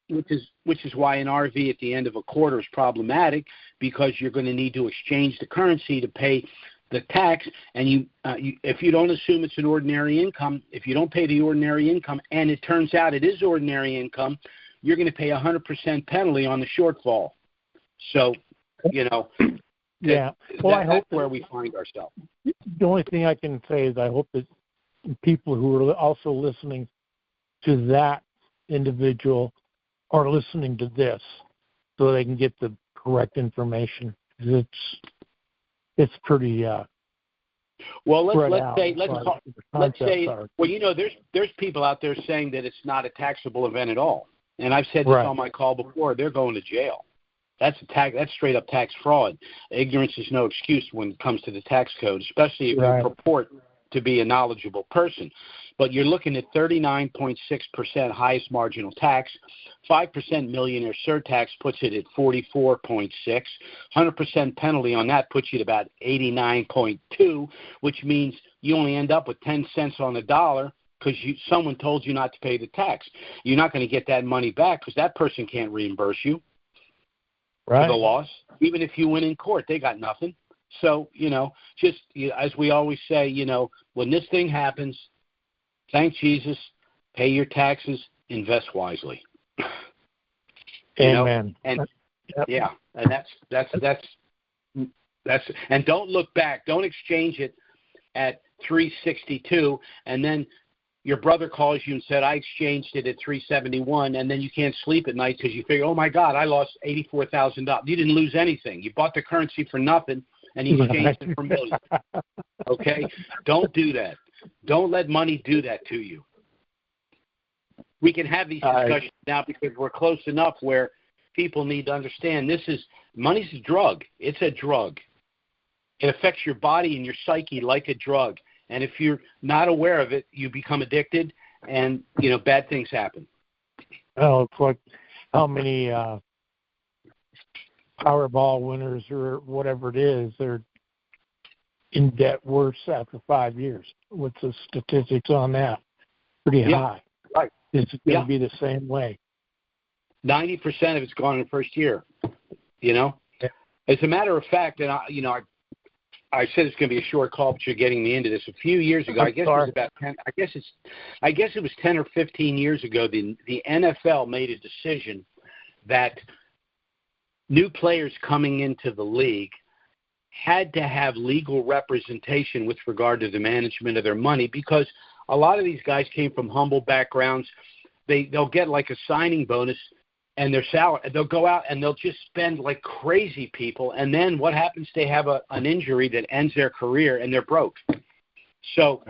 Which is why an RV at the end of a quarter is problematic, because you're going to need to exchange the currency to pay the tax, and if you don't assume it's an ordinary income, if you don't pay the ordinary income, and it turns out it is ordinary income, you're going to pay 100% penalty on the shortfall. So, yeah. Well, I hope that's where we find ourselves. The only thing I can say is I hope that people who are also listening to that individual are listening to this, so they can get the correct information. It's pretty. Well, let's say. Well, there's people out there saying that it's not a taxable event at all, and I've said this on my call before. They're going to jail. That's straight up tax fraud. Ignorance is no excuse when it comes to the tax code, especially if you purport to be a knowledgeable person. But you're looking at 39.6% highest marginal tax, 5% millionaire surtax puts it at 44.6, 100% penalty on that puts you at about 89.2, which means you only end up with 10 cents on the dollar because someone told you not to pay the tax. You're not going to get that money back because that person can't reimburse you for the loss. Even if you win in court, they got nothing. So, as we always say, when this thing happens, thank Jesus, pay your taxes, invest wisely. Amen. And that's and don't look back. Don't exchange it at 362 and then your brother calls you and said, I exchanged it at 371, and then you can't sleep at night because you figure, oh my God, I lost $84,000. You didn't lose anything. You bought the currency for nothing and you exchanged it for millions. Okay? Don't do that. Don't let money do that to you. We can have these discussions now because we're close enough where people need to understand money's a drug. It's a drug. It affects your body and your psyche like a drug. And if you're not aware of it, you become addicted and, bad things happen. Well, it's like how many Powerball winners or whatever it is, they're in debt worse after 5 years. What's the statistics on that? Pretty high. Right. It's going to be the same way. 90% of it's gone in the first year, Yeah. As a matter of fact, and I said it's going to be a short call, but you're getting me into this. A few years ago, I guess it was about 10. I guess it was 10 or 15 years ago. The NFL made a decision that new players coming into the league had to have legal representation with regard to the management of their money, because a lot of these guys came from humble backgrounds. They'll get like a signing bonus and their salary. They'll go out and they'll just spend like crazy people. And then what happens? They have an injury that ends their career and they're broke. So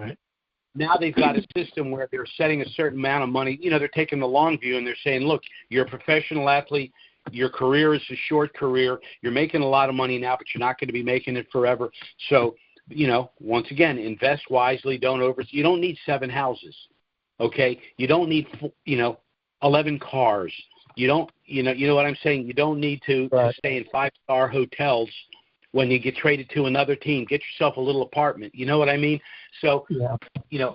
now they've got a system where they're setting a certain amount of money. You know, they're taking the long view and they're saying, look, you're a professional athlete. Your career is a short career. You're making a lot of money now, but you're not going to be making it forever. So, you know, once again, invest wisely. You don't need 7 houses. Okay. You don't need, 11 cars. You know what I'm saying? You don't need to stay in 5-star hotels when you get traded to another team. Get yourself a little apartment. You know what I mean? So,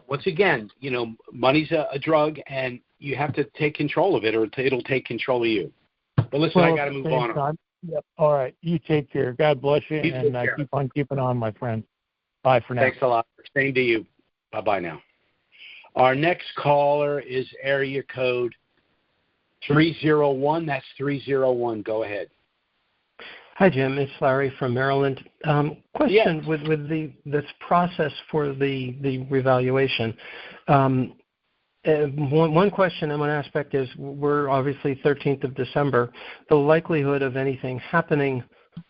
once again, money's a drug, and you have to take control of it, or it'll take control of you. But listen, I got to move on. Yep. All right. You take care. God bless you, and keep on keeping on, my friend. Bye for now. Thanks a lot. Same to you. Bye-bye now. Our next caller is area code 301. That's 301. Go ahead. Hi, Jim. It's Larry from Maryland. Question with this process for the revaluation. One question and one aspect is, we're obviously 13th of December. The likelihood of anything happening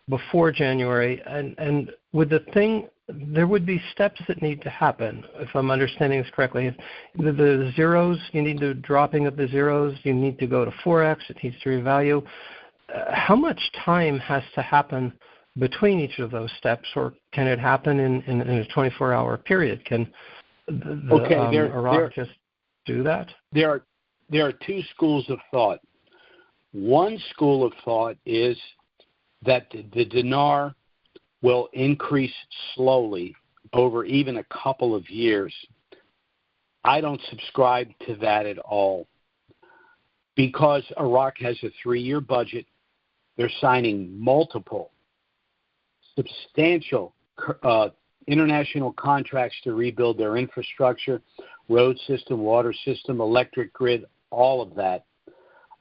before January, and with the thing, there would be steps that need to happen, if I'm understanding this correctly. The zeros, you need to dropping of the zeros, you need to go to Forex, it needs to revalue. How much time has to happen between each of those steps, or can it happen in a 24-hour period? Can Iraq just do that? There are 2 schools of thought. One school of thought is that the dinar will increase slowly over even a couple of years. I don't subscribe to that at all, because Iraq has a 3-year budget. They're signing multiple substantial international contracts to rebuild their infrastructure, road system, water system, electric grid, all of that.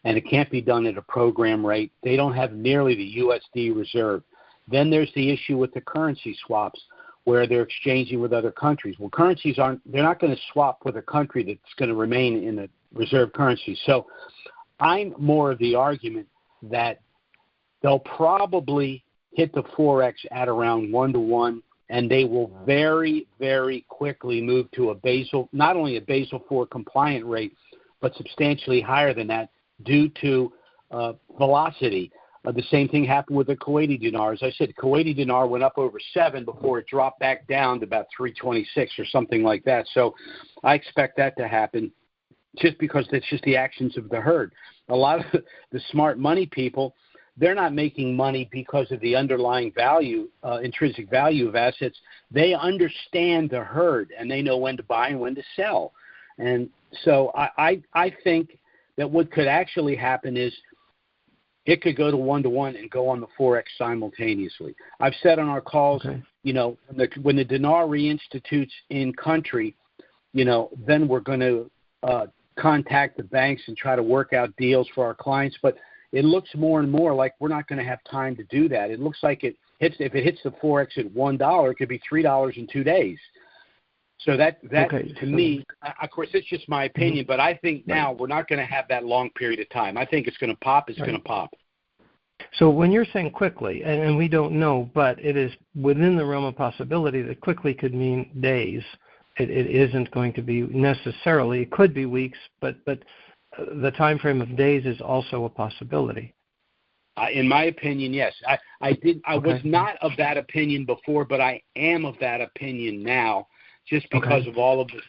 And it can't be done at a program rate. They don't have nearly the USD reserve. Then there's the issue with the currency swaps, where they're exchanging with other countries. Well, they're not going to swap with a country that's going to remain in a reserve currency. So I'm more of the argument that they'll probably hit the Forex at around 1-to-1, and they will very, very quickly move to not only a Basel IV compliant rate, but substantially higher than that due to velocity. The same thing happened with the Kuwaiti dinar. As I said, Kuwaiti dinar went up over 7 before it dropped back down to about 326 or something like that. So I expect that to happen, just because that's just the actions of the herd. A lot of the smart money people, they're not making money because of the underlying value, intrinsic value of assets. They understand the herd, and they know when to buy and when to sell. And so I think that what could actually happen is it could go to 1-to-1 and go on the Forex simultaneously. I've said on our calls, when the dinar reinstitutes in country, then we're going to contact the banks and try to work out deals for our clients. But it looks more and more like we're not going to have time to do that. It looks like if it hits the Forex at $1, it could be $3 in 2 days. So to me, of course, it's just my opinion, but I think now we're not going to have that long period of time. I think it's going to pop. It's going to pop. So when you're saying quickly, and we don't know, but it is within the realm of possibility that quickly could mean days. It isn't going to be necessarily. It could be weeks, but the time frame of days is also a possibility. In my opinion, yes. I was not of that opinion before, but I am of that opinion now, just because of all of this.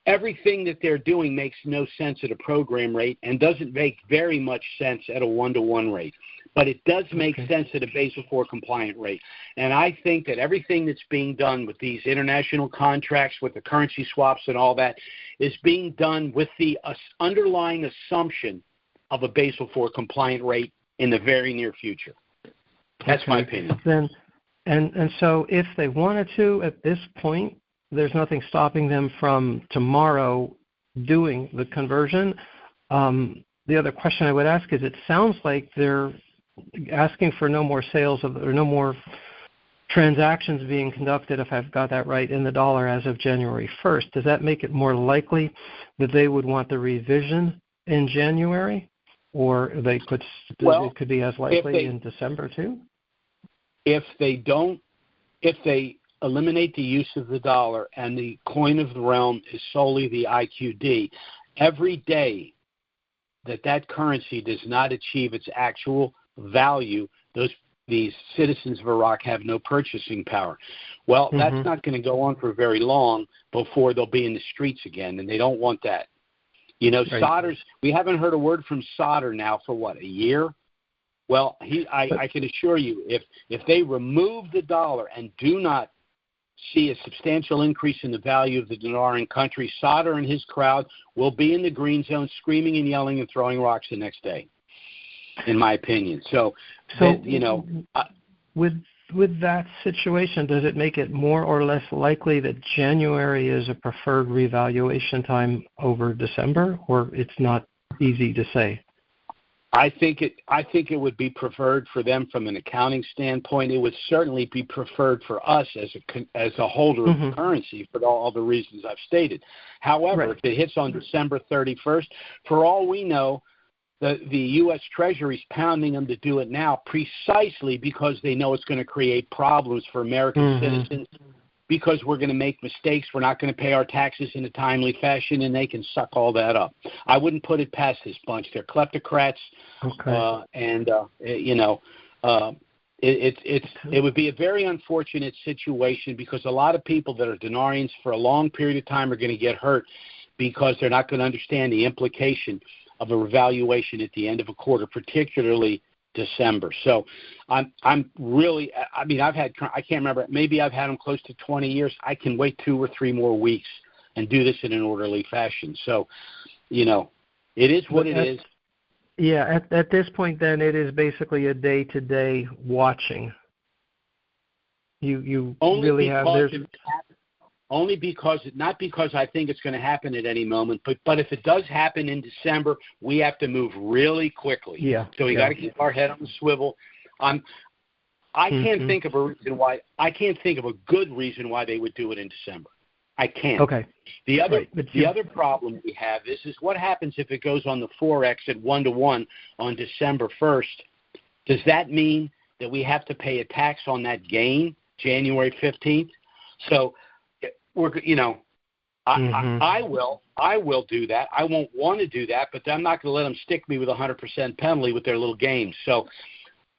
Everything that they're doing makes no sense at a program rate and doesn't make very much sense at a 1-to-1 rate. But it does make sense at a Basel IV compliant rate. And I think that everything that's being done with these international contracts, with the currency swaps and all that, is being done with the underlying assumption of a Basel IV compliant rate in the very near future. That's my opinion. Then, and so if they wanted to at this point, there's nothing stopping them from tomorrow doing the conversion. The other question I would ask is, it sounds like they're asking for no more sales or no more transactions being conducted, if I've got that right, in the dollar as of January 1st. Does that make it more likely that they would want the revision in January, or it could be as likely in December too? If they eliminate the use of the dollar and the coin of the realm is solely the IQD, every day that currency does not achieve its actual value, these citizens of Iraq have no purchasing power. Well, that's not going to go on for very long before they'll be in the streets again, and they don't want that. You know, right. We haven't heard a word from Sadr now for, a year? Well, I can assure you, if they remove the dollar and do not see a substantial increase in the value of the dinar in country, Sadr and his crowd will be in the green zone screaming and yelling and throwing rocks the next day, in my opinion. So with that situation, does it make it more or less likely that January is a preferred revaluation time over December, or it's not easy to say? I think it would be preferred for them from an accounting standpoint. It would certainly be preferred for us as a holder of currency for all the reasons I've stated. However, if it hits on December 31st, for all we know, the U.S. Treasury is pounding them to do it now precisely because they know it's going to create problems for American citizens. Because we're going to make mistakes, we're not going to pay our taxes in a timely fashion, and they can suck all that up. I wouldn't put it past this bunch. They're kleptocrats, it would be a very unfortunate situation because a lot of people that are denarians for a long period of time are going to get hurt because they're not going to understand the implication of a revaluation at the end of a quarter, particularly December. So I'm really, I can't remember, maybe I've had them close to 20 years. I can wait 2 or 3 more weeks and do this in an orderly fashion. So, it is what it is. Yeah, at this point then it is basically a day-to-day watching. You really have only because, not because I think it's going to happen at any moment, but if it does happen in December, we have to move really quickly. Yeah. So we got to keep our head on the swivel. I can't think of a reason why. I can't think of a good reason why they would do it in December. I can't. Okay. The other problem we have is what happens if it goes on the Forex at 1-to-1 on December 1st? Does that mean that we have to pay a tax on that gain January 15th? So I will do that. I won't want to do that, but I'm not going to let them stick me with 100% penalty with their little games. So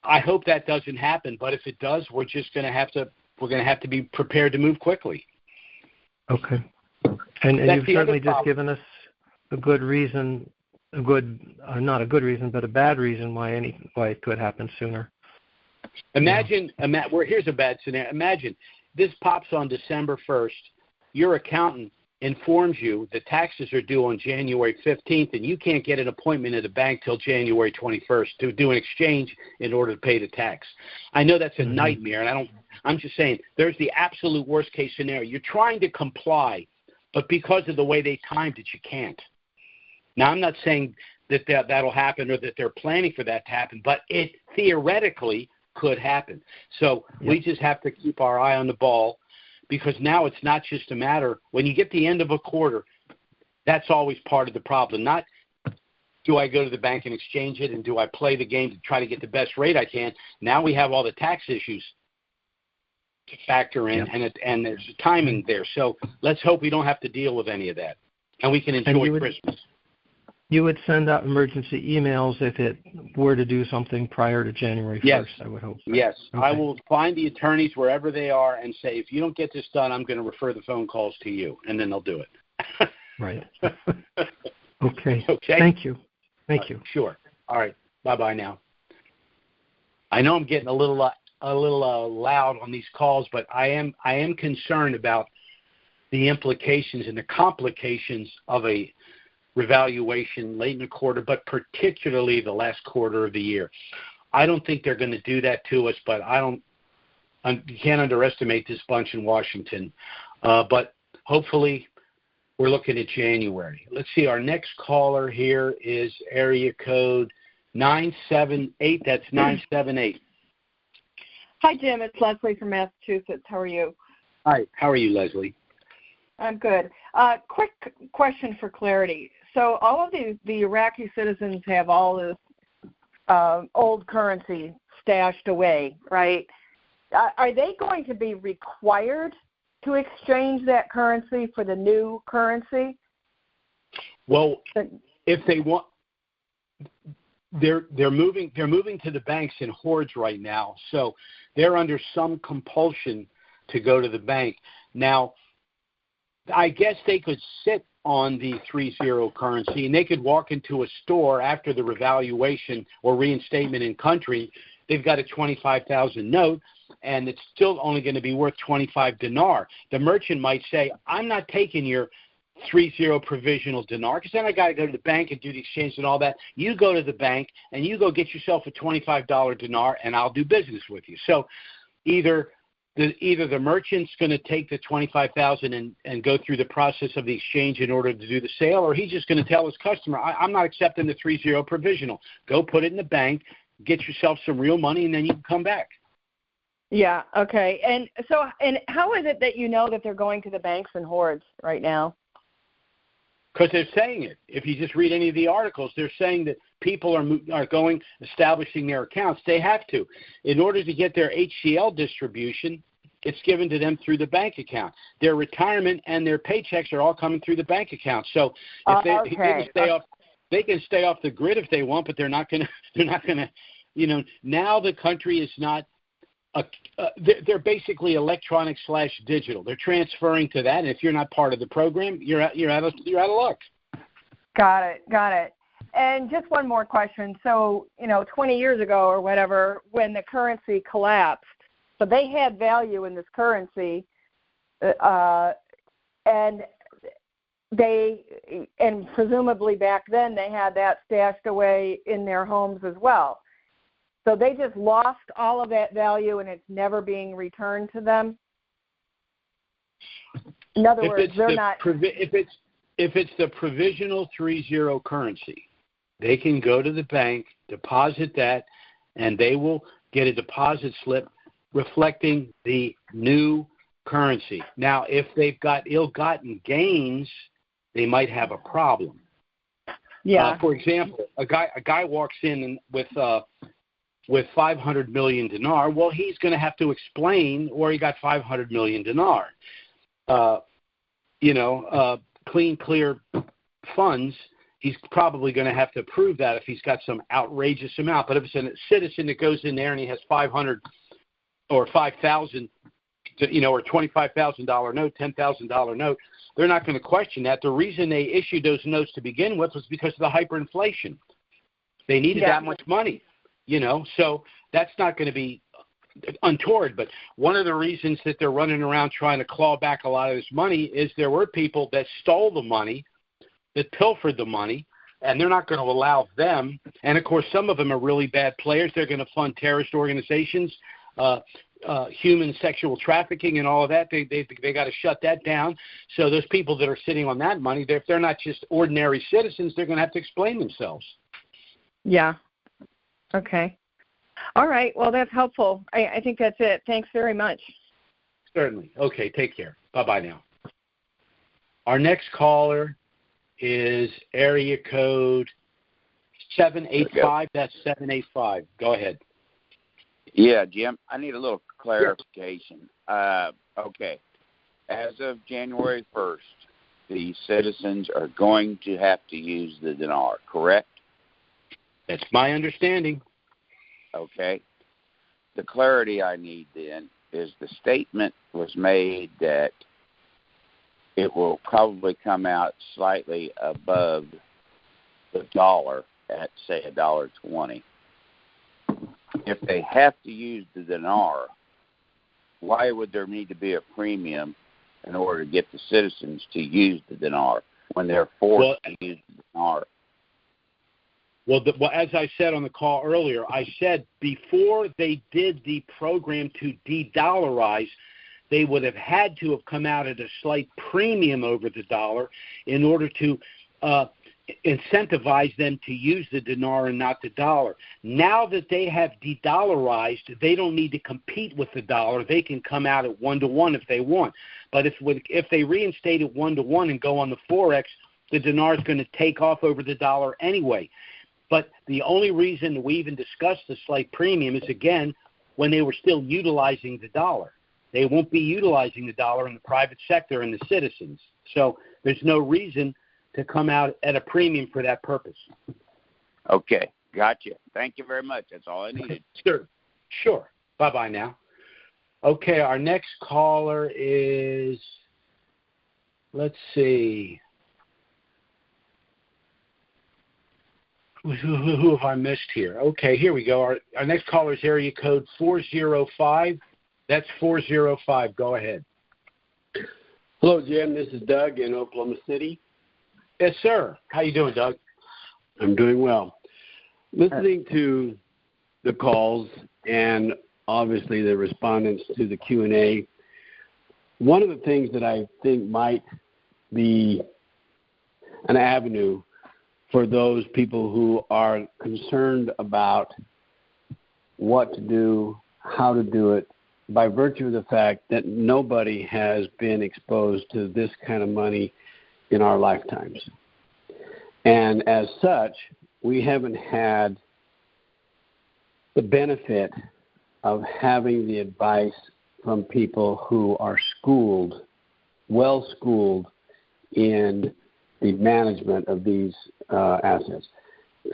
I hope that doesn't happen. But if it does, we're going to have to be prepared to move quickly. Okay. And you've certainly just given us a good reason, not a good reason, but a bad reason why it could happen sooner. Here's a bad scenario. Imagine this pops on December 1st. Your accountant informs you the taxes are due on January 15th, and you can't get an appointment at a bank till January 21st to do an exchange in order to pay the tax. I know that's a nightmare, and I'm just saying there's the absolute worst case scenario. You're trying to comply, but because of the way they timed it, you can't. Now, I'm not saying that that'll happen or that they're planning for that to happen, but it theoretically could happen. So we just have to keep our eye on the ball. Because now it's not just a matter, when you get the end of a quarter, that's always part of the problem. Not do I go to the bank and exchange it and do I play the game to try to get the best rate I can. Now we have all the tax issues to factor in, and there's a timing there. So let's hope we don't have to deal with any of that, and we can enjoy Christmas. You would send out emergency emails if it were to do something prior to January 1st, I would hope. So. Yes. Okay. I will find the attorneys wherever they are and say, if you don't get this done, I'm going to refer the phone calls to you, and then they'll do it. Right. Okay. Thank you. Sure. All right. Bye-bye now. I know I'm getting a little loud on these calls, but I am concerned about the implications and the complications of a revaluation late in the quarter, but particularly the last quarter of the year. I don't think they're going to do that to us, but you can't underestimate this bunch in Washington. But hopefully we're looking at January. Let's see. Our next caller here is area code 978. That's 978. Hi, Jim. It's Leslie from Massachusetts. How are you? Hi. How are you, Leslie? I'm good. Quick question for clarity. So all of the Iraqi citizens have all this old currency stashed away, right? Are they going to be required to exchange that currency for the new currency? Well, if they want, they're moving to the banks in hordes right now, so they're under some compulsion to go to the bank. Now, I guess they could sit on the 3-0 currency, and they could walk into a store after the revaluation or reinstatement in country. They've got a 25,000 note, and it's still only going to be worth 25 dinar. The merchant might say, I'm not taking your 3-0 provisional dinar, because then I got to go to the bank and do the exchange and all that. You go to the bank, and you go get yourself a $25 dinar, and I'll do business with you. So either the merchant's going to take the 25,000 and go through the process of the exchange in order to do the sale, or he's just going to tell his customer, I'm not accepting the 3-0 provisional. Go put it in the bank, get yourself some real money, and then you can come back. Yeah, okay. And how is it that you know that they're going to the banks in hordes right now? Because they're saying it. If you just read any of the articles, they're saying that people are going, establishing their accounts. They have to. In order to get their HCL distribution, it's given to them through the bank account. Their retirement and their paychecks are all coming through the bank account. So if they can stay off, they can stay off the grid if they want, but they're not going to. They're not going to. Now the country is not. They're basically electronic/digital. They're transferring to that, and if you're not part of the program, you're out of luck. Got it. And just one more question. So 20 years ago or whatever, when the currency collapsed, so they had value in this currency, and presumably back then they had that stashed away in their homes as well. So they just lost all of that value, and it's never being returned to them. In other words, they're not. If it's the provisional 3-0 currency, they can go to the bank, deposit that, and they will get a deposit slip reflecting the new currency. Now, if they've got ill-gotten gains, they might have a problem. Yeah. For example, a guy walks in with 500 million dinar, well, he's going to have to explain where he got 500 million dinar. Clean, clear funds, he's probably going to have to prove that if he's got some outrageous amount. But if it's a citizen that goes in there and he has 500 or 5,000, or $25,000 note, $10,000 note, they're not going to question that. The reason they issued those notes to begin with was because of the hyperinflation. They needed that much money. So that's not going to be untoward. But one of the reasons that they're running around trying to claw back a lot of this money is there were people that stole the money, that pilfered the money, and they're not going to allow them. And, of course, some of them are really bad players. They're going to fund terrorist organizations, human sexual trafficking and all of that. They got to shut that down. So those people that are sitting on that money, if they're not just ordinary citizens, they're going to have to explain themselves. Yeah. Okay. All right. Well, that's helpful. I think that's it. Thanks very much. Certainly. Okay. Take care. Bye-bye now. Our next caller is area code 785. That's 785. Go ahead. Yeah, Jim, I need a little clarification. Okay. As of January 1st, the citizens are going to have to use the dinar, correct? That's my understanding. Okay. The clarity I need then is the statement was made that it will probably come out slightly above the dollar at, say, $1.20. If they have to use the dinar, why would there need to be a premium in order to get the citizens to use the dinar when they're forced to use the dinar? Well, as I said on the call earlier, I said before they did the program to de-dollarize, they would have had to have come out at a slight premium over the dollar in order to incentivize them to use the dinar and not the dollar. Now that they have de-dollarized, they don't need to compete with the dollar. They can come out at 1-to-1 if they want. But if they reinstate it 1-to-1 and go on the Forex, the dinar is going to take off over the dollar anyway. But the only reason we even discussed the slight premium is, again, when they were still utilizing the dollar. They won't be utilizing the dollar in the private sector and the citizens. So there's no reason to come out at a premium for that purpose. Okay, gotcha. Thank you very much. That's all I needed. Sure. Bye-bye now. Okay, our next caller is, let's see. Who have I missed here? Okay, here we go. Our next caller is area code 405. That's 405. Go ahead. Hello, Jim. This is Doug in Oklahoma City. Yes, sir. How you doing, Doug? I'm doing well. Listening to the calls and obviously the respondents to the Q&A, one of the things that I think might be an avenue for those people who are concerned about what to do, how to do it, by virtue of the fact that nobody has been exposed to this kind of money in our lifetimes. And as such, we haven't had the benefit of having the advice from people who are schooled, well-schooled in the management of these assets.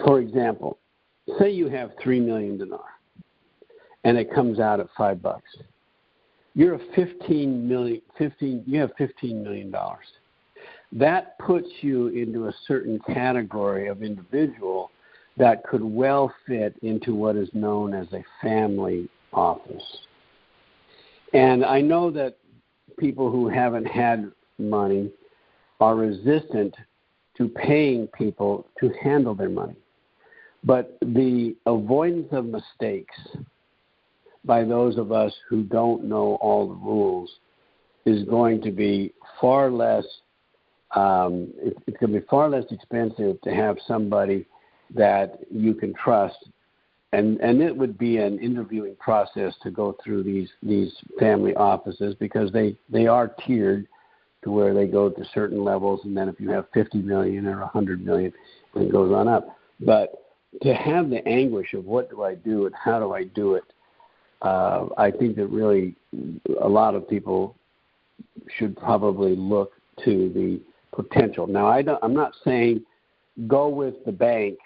For example, say you have 3 million dinar and it comes out at $5. You have $15 million. That puts you into a certain category of individual that could well fit into what is known as a family office. And I know that people who haven't had money are resistant to paying people to handle their money. But the avoidance of mistakes by those of us who don't know all the rules is going to be far less it's going to be far less expensive to have somebody that you can trust, and it would be an interviewing process to go through these family offices, because they are tiered to where they go to certain levels, and then if you have 50 million or 100 million, it goes on up. But to have the anguish of what do I do and how do I do it, I think that really a lot of people should probably look to the potential. Now, I'm not saying go with the bank,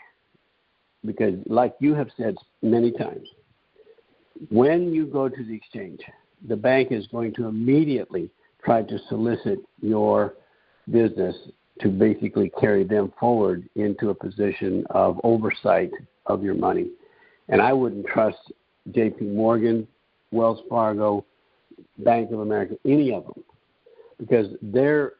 because like you have said many times, when you go to the exchange, the bank is going to immediately try to solicit your business to basically carry them forward into a position of oversight of your money. And I wouldn't trust J.P. Morgan, Wells Fargo, Bank of America, any of them, because their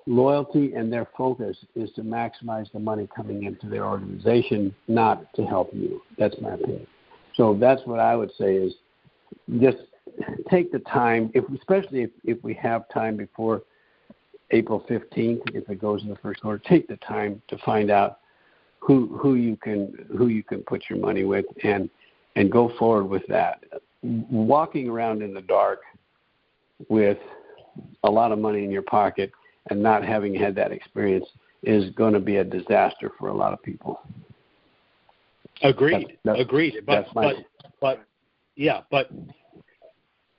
loyalty and their focus is to maximize the money coming into their organization, not to help you. That's my opinion. So that's what I would say is just take the time, especially if we have time before April 15th, if it goes in the first quarter, take the time to find out who you can put your money with and go forward with that. Walking around in the dark with a lot of money in your pocket and not having had that experience is going to be a disaster for a lot of people. Agreed. Agreed. But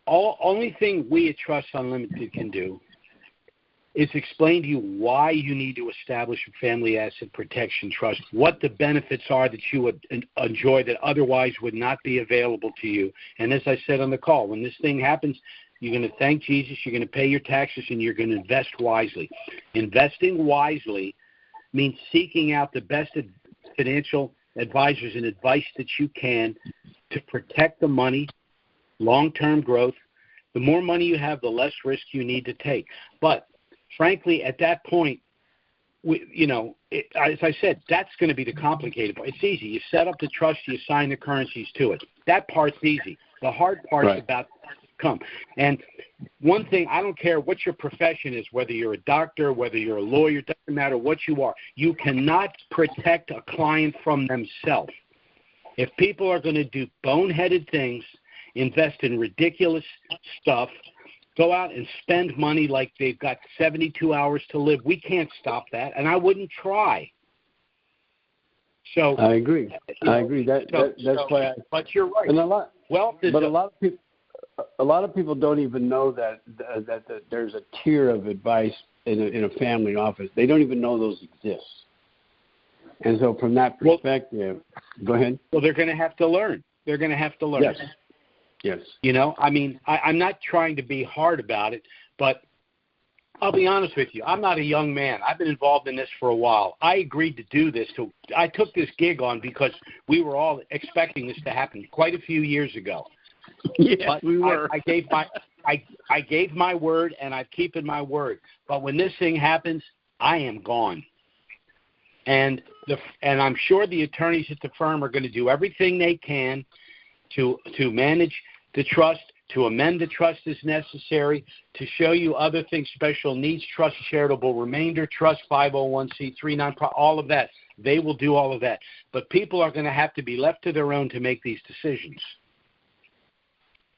only thing we at Trusts Unlimited can do is explain to you why you need to establish a family asset protection trust, what the benefits are that you would enjoy that otherwise would not be available to you. And as I said on the call, when this thing happens, you're going to thank Jesus, you're going to pay your taxes, and you're going to invest wisely. Investing wisely means seeking out the best financial advisors and advice that you can to protect the money, long-term growth. The more money you have, the less risk you need to take. But frankly, at that point, as I said, that's going to be the complicated part. It's easy. You set up the trust, you assign the currencies to it. That part's easy. The hard part's about come. And one thing, I don't care what your profession is, whether you're a doctor, whether you're a lawyer, it doesn't matter what you are. You cannot protect a client from themselves. If people are going to do boneheaded things, invest in ridiculous stuff, go out and spend money like they've got 72 hours to live, we can't stop that, and I wouldn't try. So I agree. That's why. But you're right. And a lot of people don't even know that there's a tier of advice in a family office. They don't even know those exist. And so, from that perspective, go ahead. Well, they're going to have to learn. Yes. You know, I mean, I'm not trying to be hard about it, but I'll be honest with you. I'm not a young man. I've been involved in this for a while. I agreed to do this. I took this gig on because we were all expecting this to happen quite a few years ago. Yes, but we were. I gave my word, and I'm keeping my word. But when this thing happens, I am gone. And I'm sure the attorneys at the firm are going to do everything they can to manage the trust, to amend the trust as necessary, to show you other things, special needs trust, charitable remainder trust, 501c3 nonprofit, all of that. They will do all of that. But people are going to have to be left to their own to make these decisions.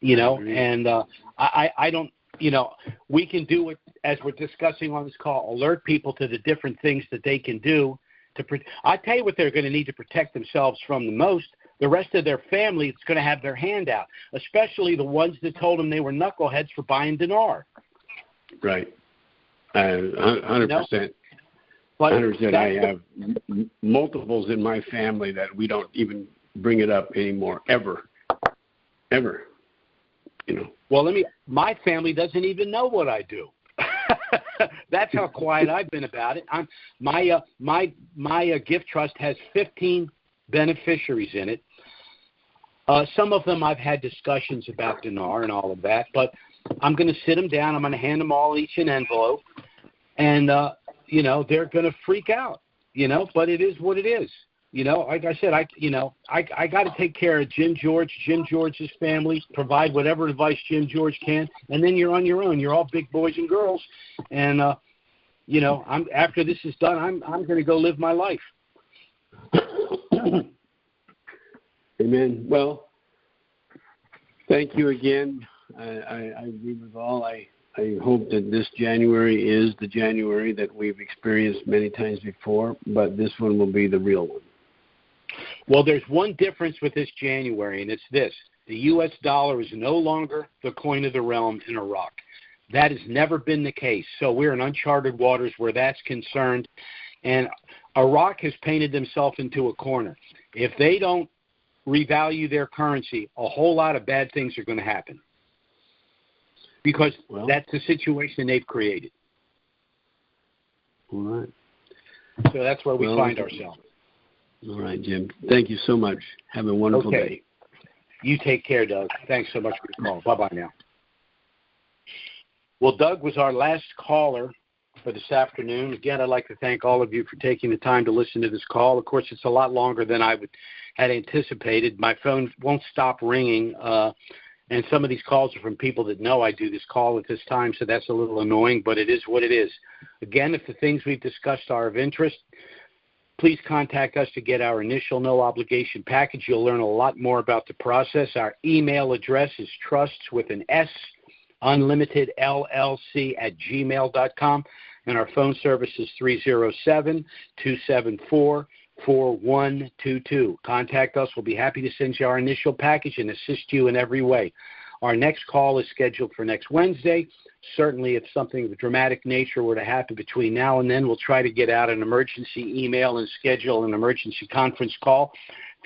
You know, and I don't, you know, we can do it as we're discussing on this call, alert people to the different things that they can do. I'll tell you what they're going to need to protect themselves from the most. The rest of their family is going to have their hand out, especially the ones that told them they were knuckleheads for buying dinar. Right. 100%. But 100%. I have multiples in my family that we don't even bring it up anymore, ever. You know. Well, my family doesn't even know what I do. That's how quiet I've been about it. My gift trust has 15 beneficiaries in it. Some of them I've had discussions about dinar and all of that, but I'm going to sit them down. I'm going to hand them all each an envelope, and you know, they're going to freak out. You know, but it is what it is. You know, like I said, I got to take care of Jim George's family, provide whatever advice Jim George can, and then you're on your own. You're all big boys and girls, and you know, after this is done, I'm going to go live my life. Amen. Well, thank you again. I agree with all. I hope that this January is the January that we've experienced many times before, but this one will be the real one. Well, there's one difference with this January, and it's this. The U.S. dollar is no longer the coin of the realm in Iraq. That has never been the case. So we're in uncharted waters where that's concerned. And Iraq has painted themselves into a corner. If they don't revalue their currency, a whole lot of bad things are going to happen. Because that's the situation they've created. All right. So that's where we find ourselves. All right, Jim. Thank you so much. Have a wonderful day. You take care, Doug. Thanks so much for the call. Bye-bye now. Well, Doug was our last caller for this afternoon. Again, I'd like to thank all of you for taking the time to listen to this call. Of course, it's a lot longer than I had anticipated. My phone won't stop ringing, and some of these calls are from people that know I do this call at this time, so that's a little annoying, but it is what it is. Again, if the things we've discussed are of interest, please contact us to get our initial no-obligation package. You'll learn a lot more about the process. Our email address is trusts with an S, Unlimited LLC @gmail.com, and our phone service is 307-274-4122. Contact us. We'll be happy to send you our initial package and assist you in every way. Our next call is scheduled for next Wednesday. Certainly, if something of a dramatic nature were to happen between now and then, we'll try to get out an emergency email and schedule an emergency conference call.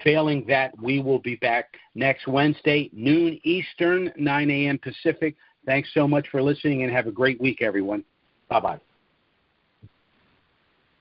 Failing that, we will be back next Wednesday, noon Eastern, 9 a.m. Pacific. Thanks so much for listening, and have a great week, everyone. Bye-bye.